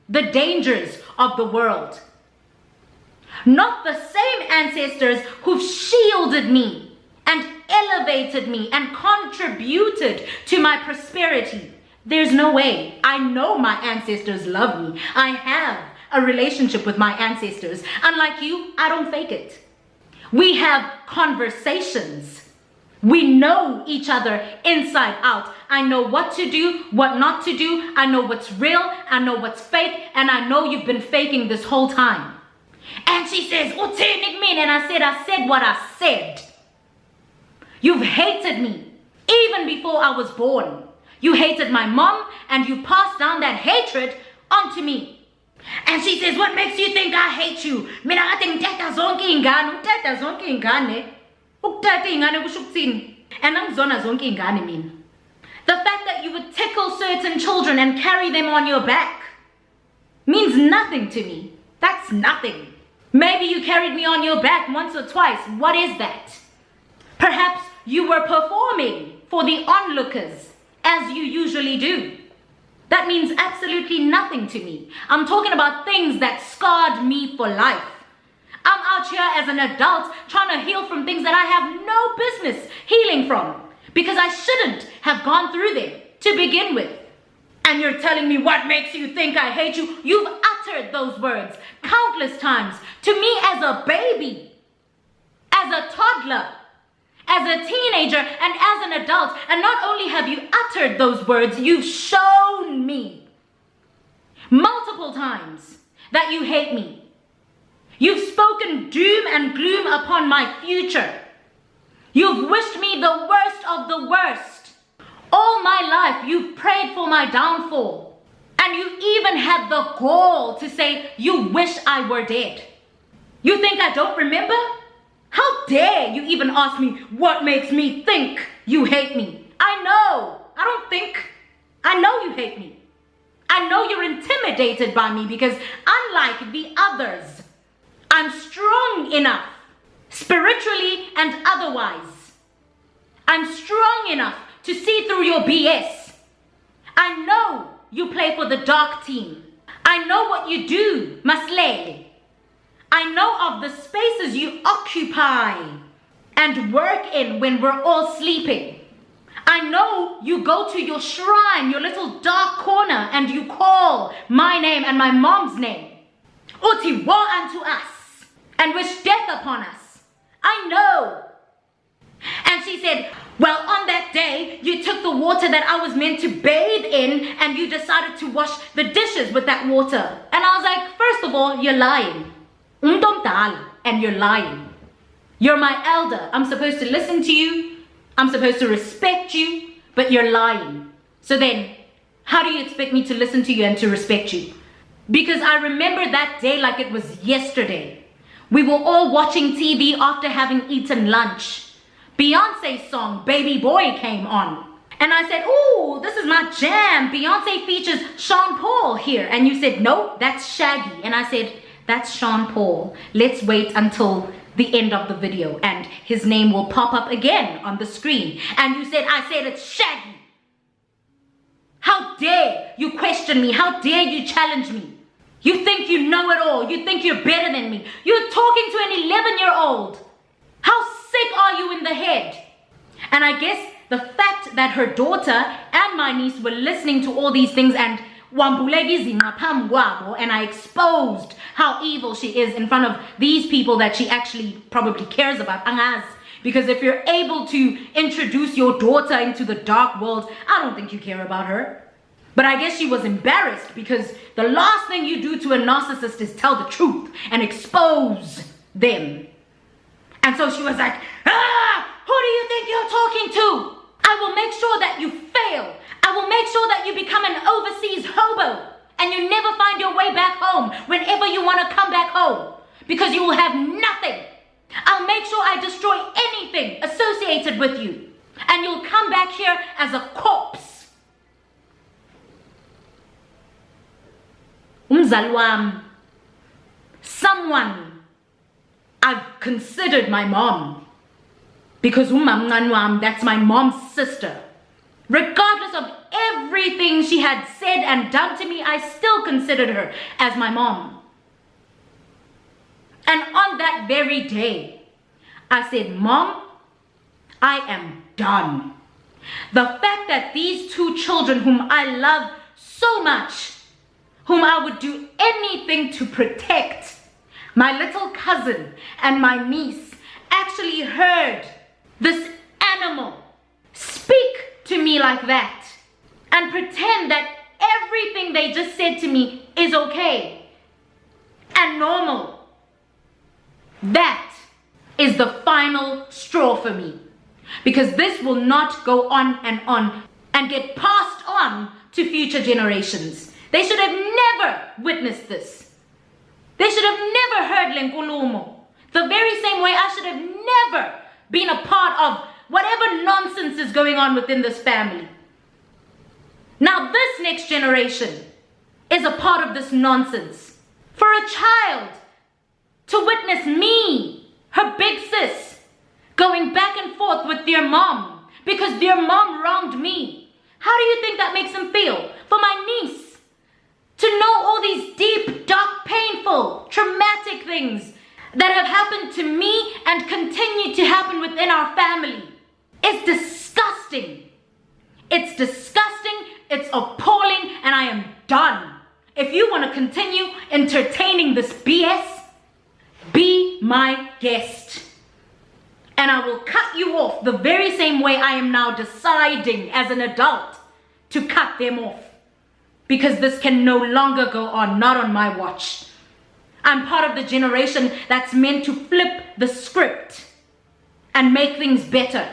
the dangers of the world. Not the same ancestors who've shielded me and elevated me and contributed to my prosperity. There's no way. I know my ancestors love me. I have a relationship with my ancestors. Unlike you, I don't fake it. We have conversations. We know each other inside out. I know what to do, what not to do. I know what's real. I know what's fake. And I know you've been faking this whole time. And she says, and I said what I said. You've hated me even before I was born. You hated my mom and you passed down that hatred onto me. And she says, what makes you think I hate you? Mina kade ngithatha zonke iy'ngane, uthatha zonke iy'ngane. Ukuthatha iy'ngane kusho ukuthini? And angizona zonke iy'ngane mina. The fact that you would tickle certain children and carry them on your back means nothing to me. That's nothing. Maybe you carried me on your back once or twice. What is that? Perhaps you were performing for the onlookers, as you usually do. That means absolutely nothing to me. I'm talking about things that scarred me for life. I'm out here as an adult trying to heal from things that I have no business healing from because I shouldn't have gone through them to begin with. And you're telling me what makes you think I hate you? You've uttered those words countless times to me as a baby, as a toddler, as a teenager, and as an adult. And not only have you uttered those words, you've shown me multiple times that you hate me. You've spoken doom and gloom upon my future. You've wished me the worst of the worst. All my life, you've prayed for my downfall. And you even had the gall to say you wish I were dead. You think I don't remember? How dare you even ask me what makes me think you hate me? I know. I don't think. I know you hate me. I know you're intimidated by me because unlike the others, I'm strong enough, spiritually and otherwise. I'm strong enough to see through your BS. I know you play for the dark team. I know what you do, Maslele. I know of the spaces you occupy and work in when we're all sleeping. I know you go to your shrine, your little dark corner, and you call my name and my mom's name. Uti woe unto us, and wish death upon us. I know. And she said, well, on that day, you took the water that I was meant to bathe in, and you decided to wash the dishes with that water. And I was like, first of all, you're lying. And you're lying. You're my elder. I'm supposed to listen to you. I'm supposed to respect you, but you're lying. So then, how do you expect me to listen to you and to respect you? Because I remember that day like it was yesterday. We were all watching TV after having eaten lunch. Beyonce's song, Baby Boy, came on. And I said, ooh, this is my jam. Beyonce features Sean Paul here. And you said, no, that's Shaggy. And I said, that's Sean Paul. Let's wait until the end of the video and his name will pop up again on the screen. And you said, I said it's Shaggy. How dare you question me? How dare you challenge me? You think you know it all. You think you're better than me. You're talking to an 11-year-old. How sick are you in the head? And I guess the fact that her daughter and my niece were listening to all these things and I exposed how evil she is in front of these people that she actually probably cares about. Because if you're able to introduce your daughter into the dark world, I don't think you care about her. But I guess she was embarrassed because the last thing you do to a narcissist is tell the truth and expose them. And so she was like, who do you think you're talking to? I will make sure that you fail. I will make sure that you become an overseas hobo and you never find your way back home whenever you want to come back home because you will have nothing. I'll make sure I destroy anything associated with you and you'll come back here as a corpse. Umzalwam, someone I've considered my mom because that's my mom's sister. Regardless of everything she had said and done to me, I still considered her as my mom. And on that very day, I said, Mom, I am done. The fact that these two children whom I love so much, whom I would do anything to protect, my little cousin and my niece, actually heard this animal speak to me like that and pretend that everything they just said to me is okay and normal. That is the final straw for me, because this will not go on and get passed on to future generations. They should have never witnessed this. They should have never heard Lenkulumo. The very same way I should have never been a part of whatever nonsense is going on within this family. Now this next generation is a part of this nonsense. For a child to witness me, her big sis, going back and forth with their mom because their mom wronged me. How do you think that makes them feel? For my niece to know all these deep, dark, painful, traumatic things that have happened to me and continue to happen within our family. It's disgusting. It's disgusting. It's appalling. And I am done. If you want to continue entertaining this BS, be my guest. And I will cut you off the very same way I am now deciding as an adult to cut them off. Because this can no longer go on, not on my watch. I'm part of the generation that's meant to flip the script and make things better.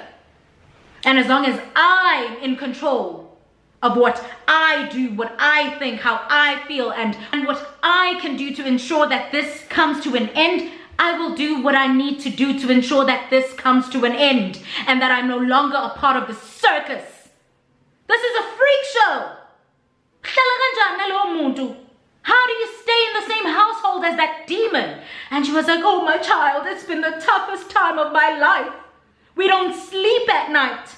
And as long as I'm in control of what I do, what I think, how I feel, and what I can do to ensure that this comes to an end, I will do what I need to do to ensure that this comes to an end and that I'm no longer a part of the circus. This is a freak show. How do you stay in the same household as that demon? And she was like, oh, my child, it's been the toughest time of my life. We don't sleep at night.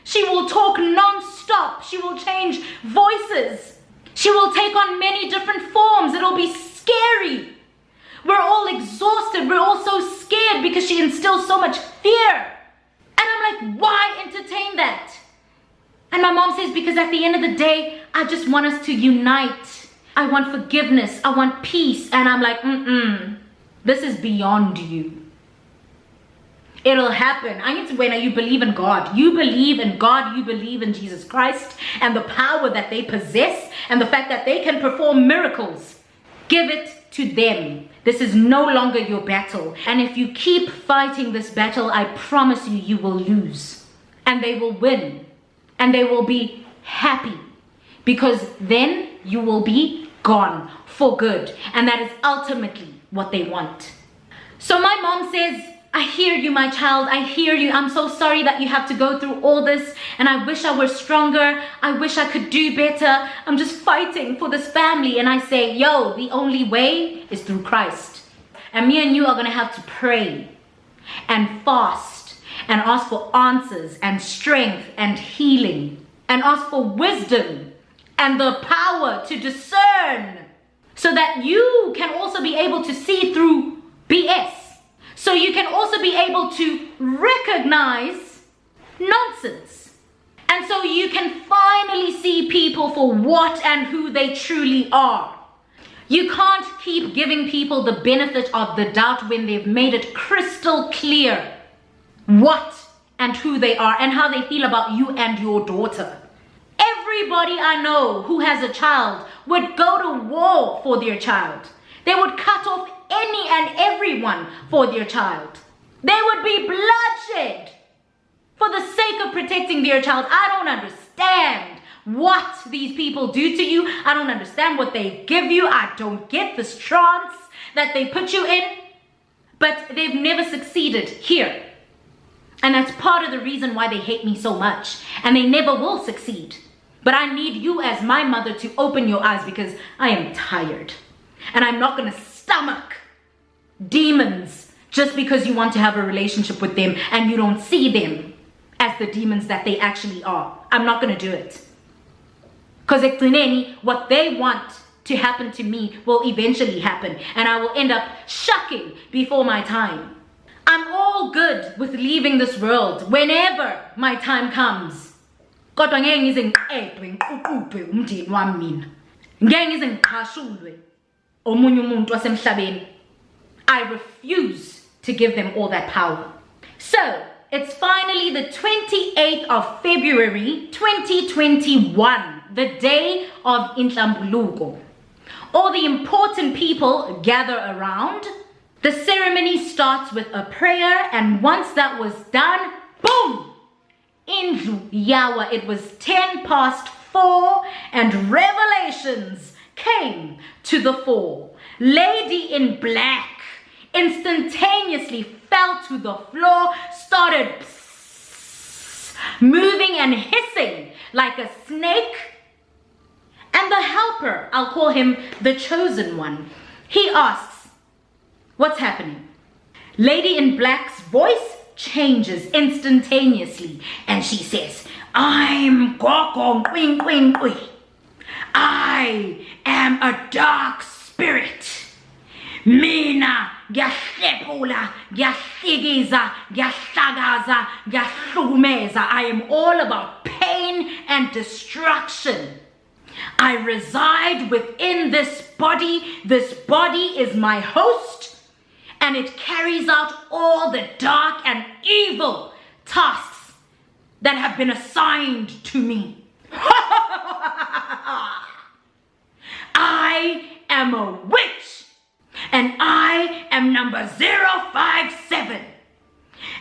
She will talk non-stop. She will change voices. She will take on many different forms. It'll be scary. We're all exhausted. We're all so scared because she instills so much fear. And I'm like, why entertain that? And my mom says, because at the end of the day, I just want us to unite. I want forgiveness. I want peace. And I'm like, this is beyond you. It'll happen. I need to wait. Now you believe in God. You believe in God. You believe in Jesus Christ and the power that they possess and the fact that they can perform miracles. Give it to them. This is no longer your battle. And if you keep fighting this battle, I promise you, you will lose. And they will win. And they will be happy. Because then you will be gone for good. And that is ultimately what they want. So my mom says, I hear you, my child. I hear you. I'm so sorry that you have to go through all this. And I wish I were stronger. I wish I could do better. I'm just fighting for this family. And I say, yo, the only way is through Christ. And me and you are going to have to pray and fast and ask for answers and strength and healing and ask for wisdom and the power to discern so that you can also be able to see through BS. So you can also be able to recognize nonsense. And so you can finally see people for what and who they truly are. You can't keep giving people the benefit of the doubt when they've made it crystal clear what and who they are and how they feel about you and your daughter. Everybody I know who has a child would go to war for their child. They would cut off any and everyone for their child. There would be bloodshed for the sake of protecting their child. I don't understand what these people do to you. I don't understand what they give you. I don't get this trance that they put you in. But they've never succeeded here. And that's part of the reason why they hate me so much. And they never will succeed. But I need you as my mother to open your eyes because I am tired. And I'm not going to stomach demons just because you want to have a relationship with them and you don't see them as the demons that they actually are. I'm not going to do it. Because what they want to happen to me will eventually happen. And I will end up shucking before my time. I'm all good with leaving this world whenever my time comes. Kodwa ngeke ngize ngiqedwe ngiququdwe umndeni wami mina. Ngeke ngize ngiqhashulwe omunye umuntu wasemhlabeni. I refuse to give them all that power. So, it's finally the 28th of February 2021, the day of Inhlambuluko. All the important people gather around. The ceremony starts with a prayer, and once that was done, boom! Indlu Yawa, it was 4:10, and revelations came to the fore. Lady in black instantaneously fell to the floor, started moving and hissing like a snake. And the helper, I'll call him the chosen one, he asks, what's happening? Lady in black's voice changes instantaneously and she says, I'm Gokong Queen Queen Queen. I am a dark spirit. Mina gyahlepula, gyahlikiza, gyahlakaza, gyahlukumeza. I am all about pain and destruction. I reside within this body. This body is my host, and it carries out all the dark and evil tasks that have been assigned to me. I am a witch, and I am number 057.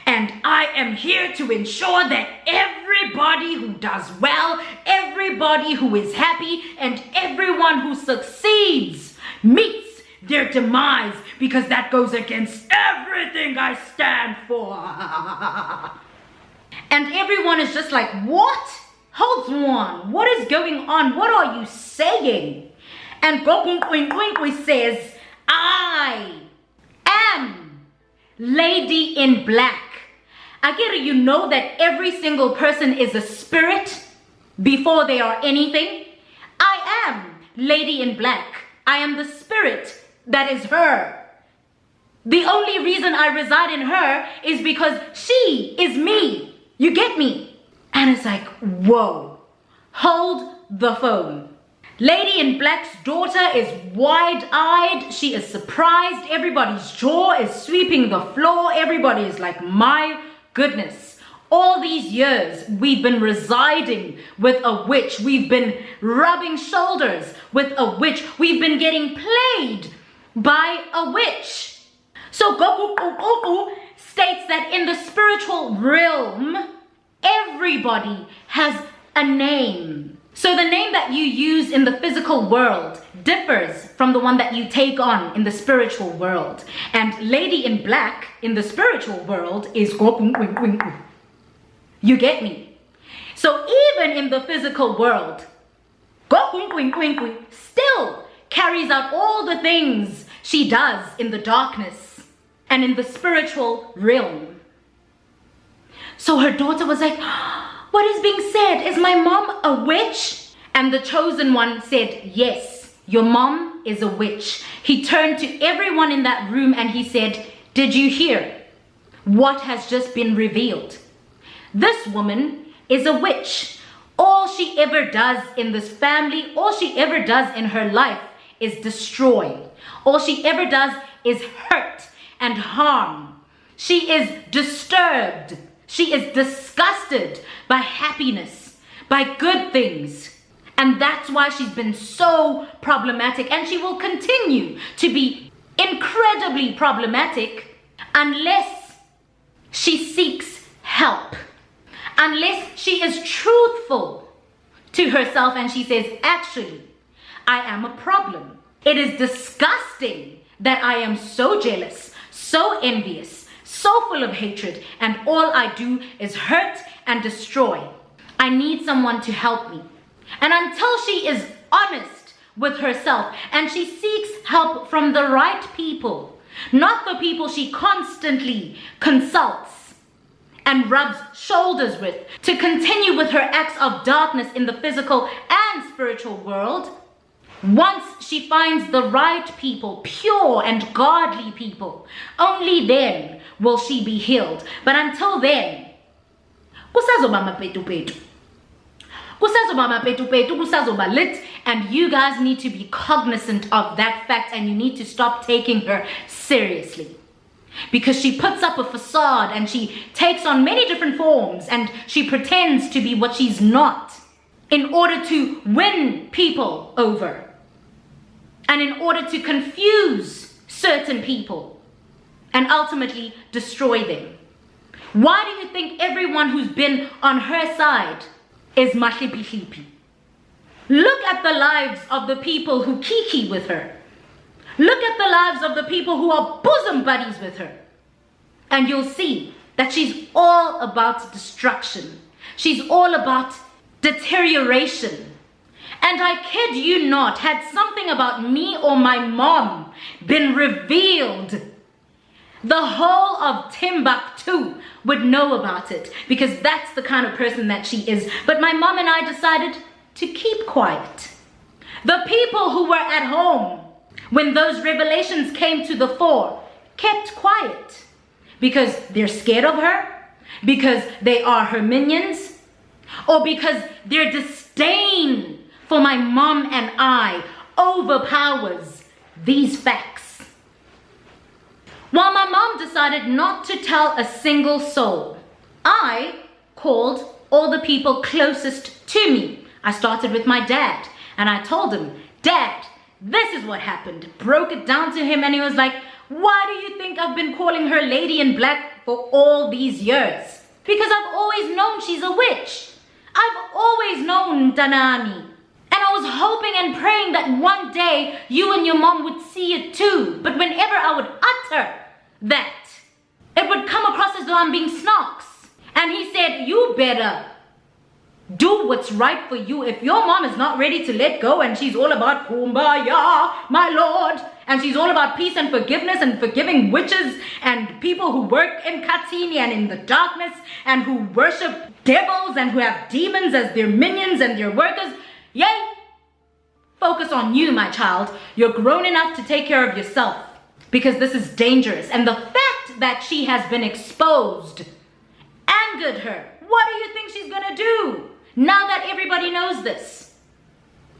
And I am here to ensure that everybody who does well, everybody who is happy, and everyone who succeeds meets their demise, because that goes against everything I stand for. And everyone is just like, what? Hold on, what is going on? What are you saying? And Gokun says, I am Lady in Black. Agiri, you know that every single person is a spirit before they are anything? I am Lady in Black. I am the spirit that is her. The only reason I reside in her is because she is me. You get me? And it's like, whoa, hold the phone. Lady in Black's daughter is wide-eyed. She is surprised. Everybody's jaw is sweeping the floor. Everybody is like, my goodness. All these years, we've been residing with a witch. We've been rubbing shoulders with a witch. We've been getting played by a witch. So Goku states that in the spiritual realm, everybody has a name. So the name that you use in the physical world differs from the one that you take on in the spiritual world. And Lady in Black in the spiritual world is Goku. You get me? So even in the physical world, Goku still carries out all the things she does in the darkness and in the spiritual realm. So her daughter was like, what is being said? Is my mom a witch? And the chosen one said, yes, your mom is a witch. He turned to everyone in that room and he said, did you hear what has just been revealed? This woman is a witch. All she ever does in this family, all she ever does in her life is destroy. All she ever does is hurt and harm. She is disturbed. She is disgusted by happiness, by good things. And that's why she's been so problematic. And she will continue to be incredibly problematic unless she seeks help. Unless she is truthful to herself and she says, actually, I am a problem. It is disgusting that I am so jealous, so envious, so full of hatred, and all I do is hurt and destroy. I need someone to help me. And until she is honest with herself and she seeks help from the right people, not the people she constantly consults and rubs shoulders with to continue with her acts of darkness in the physical and spiritual world, once she finds the right people, pure and godly people, only then will she be healed. But until then, kusazoba mapetu-petu. Kusazoba mapetu-petu, kusazoba lit, and you guys need to be cognizant of that fact and you need to stop taking her seriously. Because she puts up a facade and she takes on many different forms and she pretends to be what she's not in order to win people over. And in order to confuse certain people and ultimately destroy them. Why do you think everyone who's been on her side is mahlipi-hlipi? Look at the lives of the people who kiki with her. Look at the lives of the people who are bosom buddies with her. And you'll see that she's all about destruction. She's all about deterioration. And I kid you not, had something about me or my mom been revealed, the whole of Timbuktu would know about it because that's the kind of person that she is. But my mom and I decided to keep quiet. The people who were at home when those revelations came to the fore kept quiet because they're scared of her, because they are her minions, or because their disdain for my mom and I overpowers these facts. While my mom decided not to tell a single soul, I called all the people closest to me. I started with my dad and I told him, Dad, this is what happened. Broke it down to him and he was like, why do you think I've been calling her Lady in Black for all these years? Because I've always known she's a witch. I've always known Tanami. And I was hoping and praying that one day you and your mom would see it too. But whenever I would utter that, it would come across as though I'm being snarks. And he said, you better do what's right for you. If your mom is not ready to let go and she's all about kumbaya, my lord, and she's all about peace and forgiveness and forgiving witches and people who work in Katini and in the darkness and who worship devils and who have demons as their minions and their workers, yay! Focus on you, my child. You're grown enough to take care of yourself because this is dangerous. And the fact that she has been exposed angered her. What do you think she's gonna do now that everybody knows this?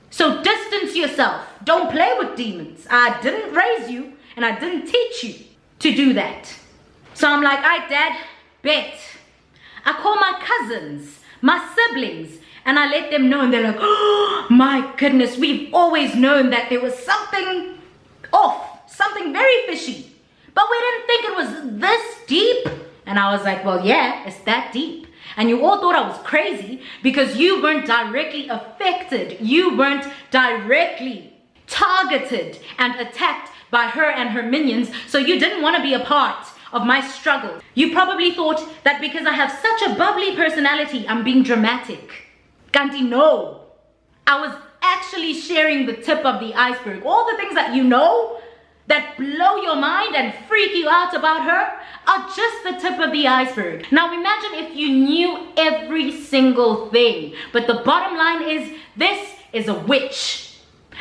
So distance yourself. Don't play with demons. I didn't raise you and I didn't teach you to do that. So I'm like, all right, Dad, bet. I call my cousins, my siblings, and I let them know, and they're like, oh my goodness, we've always known that there was something off, something very fishy, but we didn't think it was this deep. And I was like, well, yeah, it's that deep. And you all thought I was crazy because you weren't directly affected. You weren't directly targeted and attacked by her and her minions, so you didn't want to be a part of my struggle. You probably thought that because I have such a bubbly personality, I'm being dramatic. Kanti, no. I was actually sharing the tip of the iceberg. All the things that you know that blow your mind and freak you out about her are just the tip of the iceberg. Now imagine if you knew every single thing, but the bottom line is this is a witch.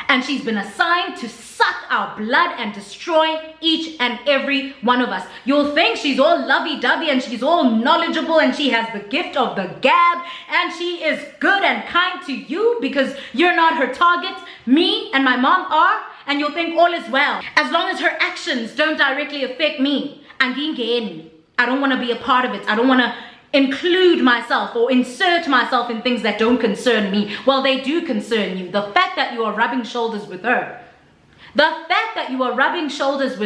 And she's been assigned to suck our blood and destroy each and every one of us. You'll think she's all lovey-dovey and she's all knowledgeable and she has the gift of the gab and she is good and kind to you because you're not her target. Me and my mom are, and you'll think all is well. As long as her actions don't directly affect me. I don't want to be a part of it. I don't want to include myself or insert myself in things that don't concern me. Well, they do concern you. The fact that you are rubbing shoulders with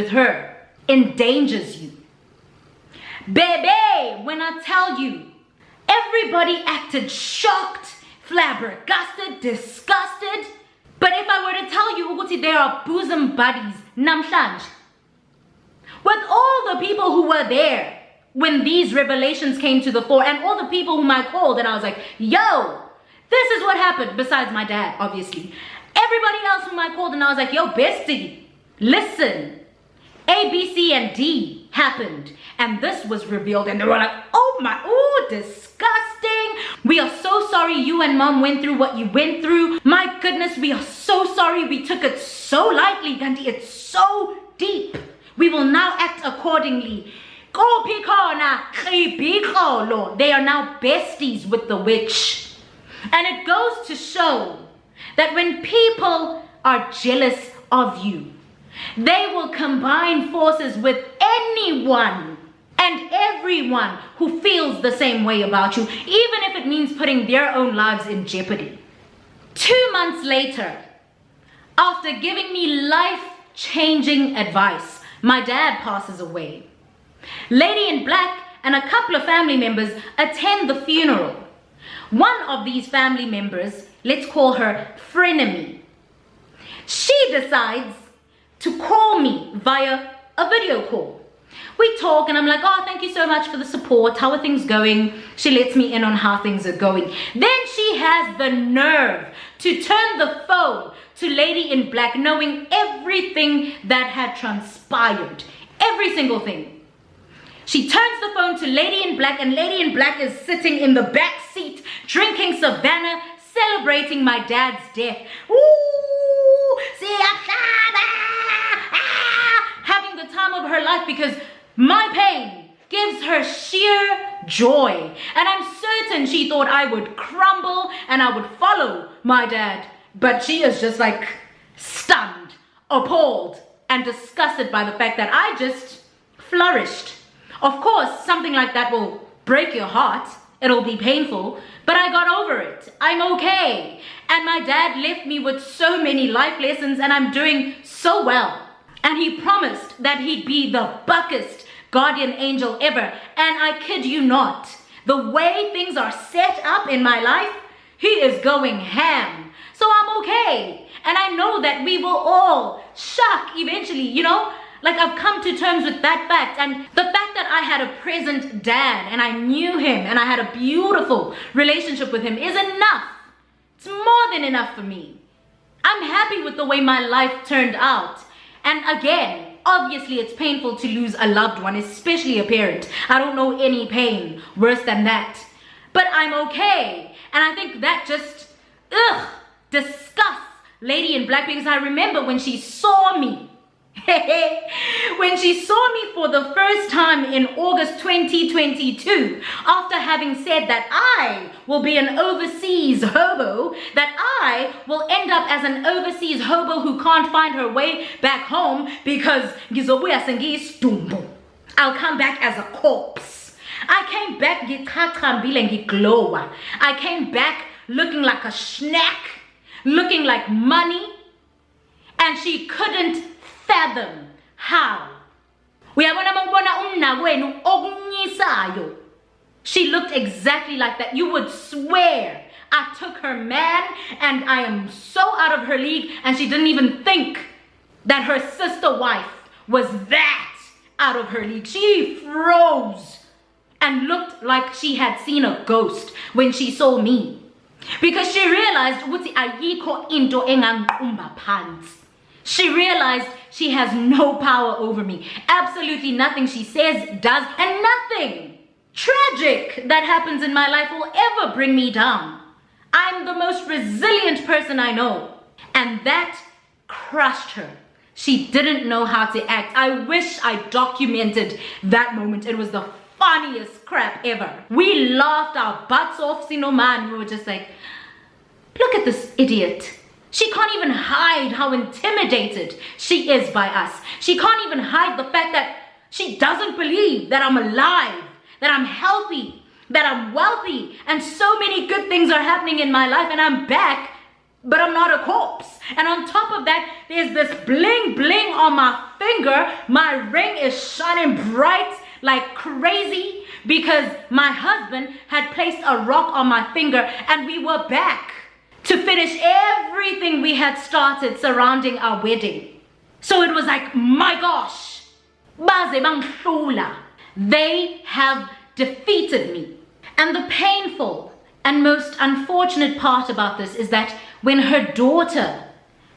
her, endangers you. Baby, when I tell you, everybody acted shocked, flabbergasted, disgusted. But if I were to tell you, Uguti, there are bosom buddies, namhlanje, with all the people who were there when these revelations came to the fore, and all the people whom I called, and I was like, yo, this is what happened, besides my dad, obviously. Everybody else whom I called, and I was like, yo, bestie, listen, A, B, C, and D happened, and this was revealed, and they were like, oh my, oh, disgusting. We are so sorry you and mom went through what you went through. My goodness, we are so sorry. We took it so lightly, Gandhi. It's so deep. We will now act accordingly. They are now besties with the witch. And it goes to show that when people are jealous of you, they will combine forces with anyone and everyone who feels the same way about you, even if it means putting their own lives in jeopardy. 2 months later, after giving me life-changing advice, my dad passes away. Lady in Black and a couple of family members attend the funeral. One of these family members, let's call her frenemy, she decides to call me via a video call. We talk and I'm like, oh, thank you so much for the support. How are things going? She lets me in on how things are going. Then she has the nerve to turn the phone to Lady in Black, knowing everything that had transpired. Every single thing. She turns the phone to Lady in Black, and Lady in Black is sitting in the back seat, drinking Savannah, celebrating my dad's death. Ooh, having the time of her life because my pain gives her sheer joy. And I'm certain she thought I would crumble and I would follow my dad. But she is just like stunned, appalled, and disgusted by the fact that I just flourished. Of course, something like that will break your heart. It'll be painful, but I got over it. I'm okay. And my dad left me with so many life lessons and I'm doing so well. And he promised that he'd be the buckest guardian angel ever. And I kid you not, the way things are set up in my life, he is going ham. So I'm okay. And I know that we will all shock eventually, you know? Like I've come to terms with that fact. And the fact that I had a present dad and I knew him and I had a beautiful relationship with him is enough. It's more than enough for me. I'm happy with the way my life turned out. And again, obviously it's painful to lose a loved one, especially a parent. I don't know any pain worse than that. But I'm okay. And I think that just, disgusts Lady in Black, because I remember when she saw me, when she saw me for the first time in August 2022, after having said that I will be an overseas hobo, that I will end up as an overseas hobo who can't find her way back home because I'll come back as a corpse. I came back I came back looking like a snack, looking like money, and she couldn't fathom how. She looked exactly like that. You would swear I took her man and I am so out of her league, and she didn't even think that her sister wife was that out of her league. She froze and looked like she had seen a ghost when she saw me, because she realized she realized she has no power over me. Absolutely nothing she says, does, and nothing tragic that happens in my life will ever bring me down. I'm the most resilient person I know, and that crushed her. She didn't know how to act. I wish I documented that moment. It was the funniest crap ever. We laughed our butts off, man. We were just like, look at this idiot. She can't even hide how intimidated she is by us. She can't even hide the fact that she doesn't believe that I'm alive, that I'm healthy, that I'm wealthy, and so many good things are happening in my life, and I'm back, but I'm not a corpse. And on top of that, there's this bling bling on my finger. My ring is shining bright like crazy because my husband had placed a rock on my finger, and we were back to finish everything we had started surrounding our wedding. So it was like, my gosh, they have defeated me. And the painful and most unfortunate part about this is that when her daughter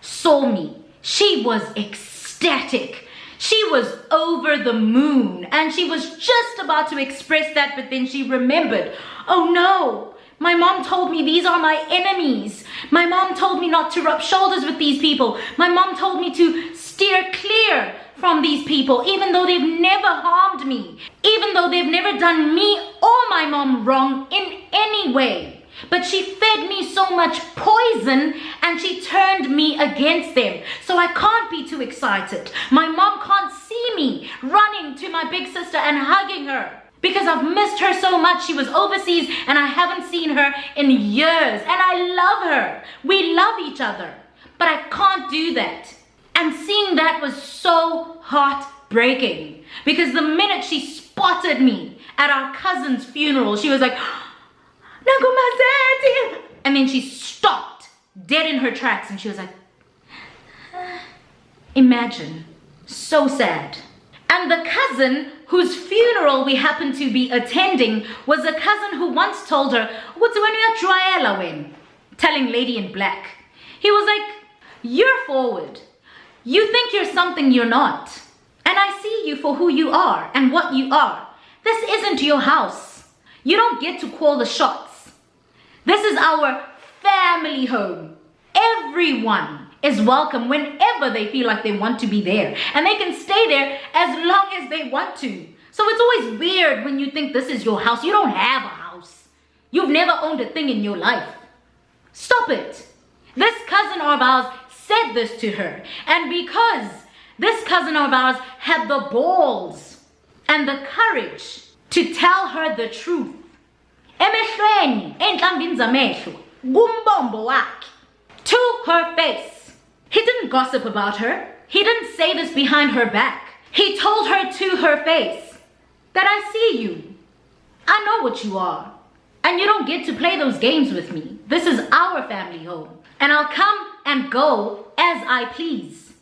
saw me, she was ecstatic. She was over the moon, and she was just about to express that, but then she remembered, oh no, my mom told me these are my enemies. My mom told me not to rub shoulders with these people. My mom told me to steer clear from these people, even though they've never harmed me, even though they've never done me or my mom wrong in any way. But she fed me so much poison, and she turned me against them. So I can't be too excited. My mom can't see me running to my big sister and hugging her, because I've missed her so much. She was overseas and I haven't seen her in years, and I love her. We love each other, but I can't do that. And seeing that was so heartbreaking, because the minute she spotted me at our cousin's funeral, she was like, and then she stopped dead in her tracks, and she was like, imagine, so sad. And the cousin whose funeral we happened to be attending was a cousin who once told her, telling Lady in Black. He was like, you're forward. You think you're something you're not. And I see you for who you are and what you are. This isn't your house. You don't get to call the shots. This is our family home. Everyone is welcome whenever they feel like they want to be there. And they can stay there as long as they want to. So it's always weird when you think this is your house. You don't have a house. You've never owned a thing in your life. Stop it. This cousin of ours said this to her. And because this cousin of ours had the balls and the courage to tell her the truth, to her face. He didn't gossip about her. He didn't say this behind her back. He told her to her face that I see you. I know what you are. And you don't get to play those games with me. This is our family home. And I'll come and go as I please.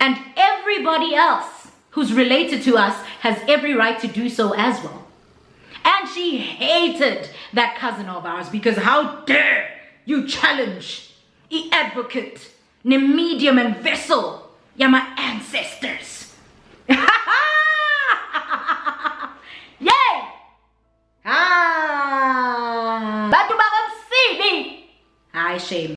And everybody else who's related to us has every right to do so as well. And she hated that cousin of ours, because how dare you challenge the advocate, the medium and vessel, yeah, my ancestors. Yay! Batu bakam sini. Hi, shame.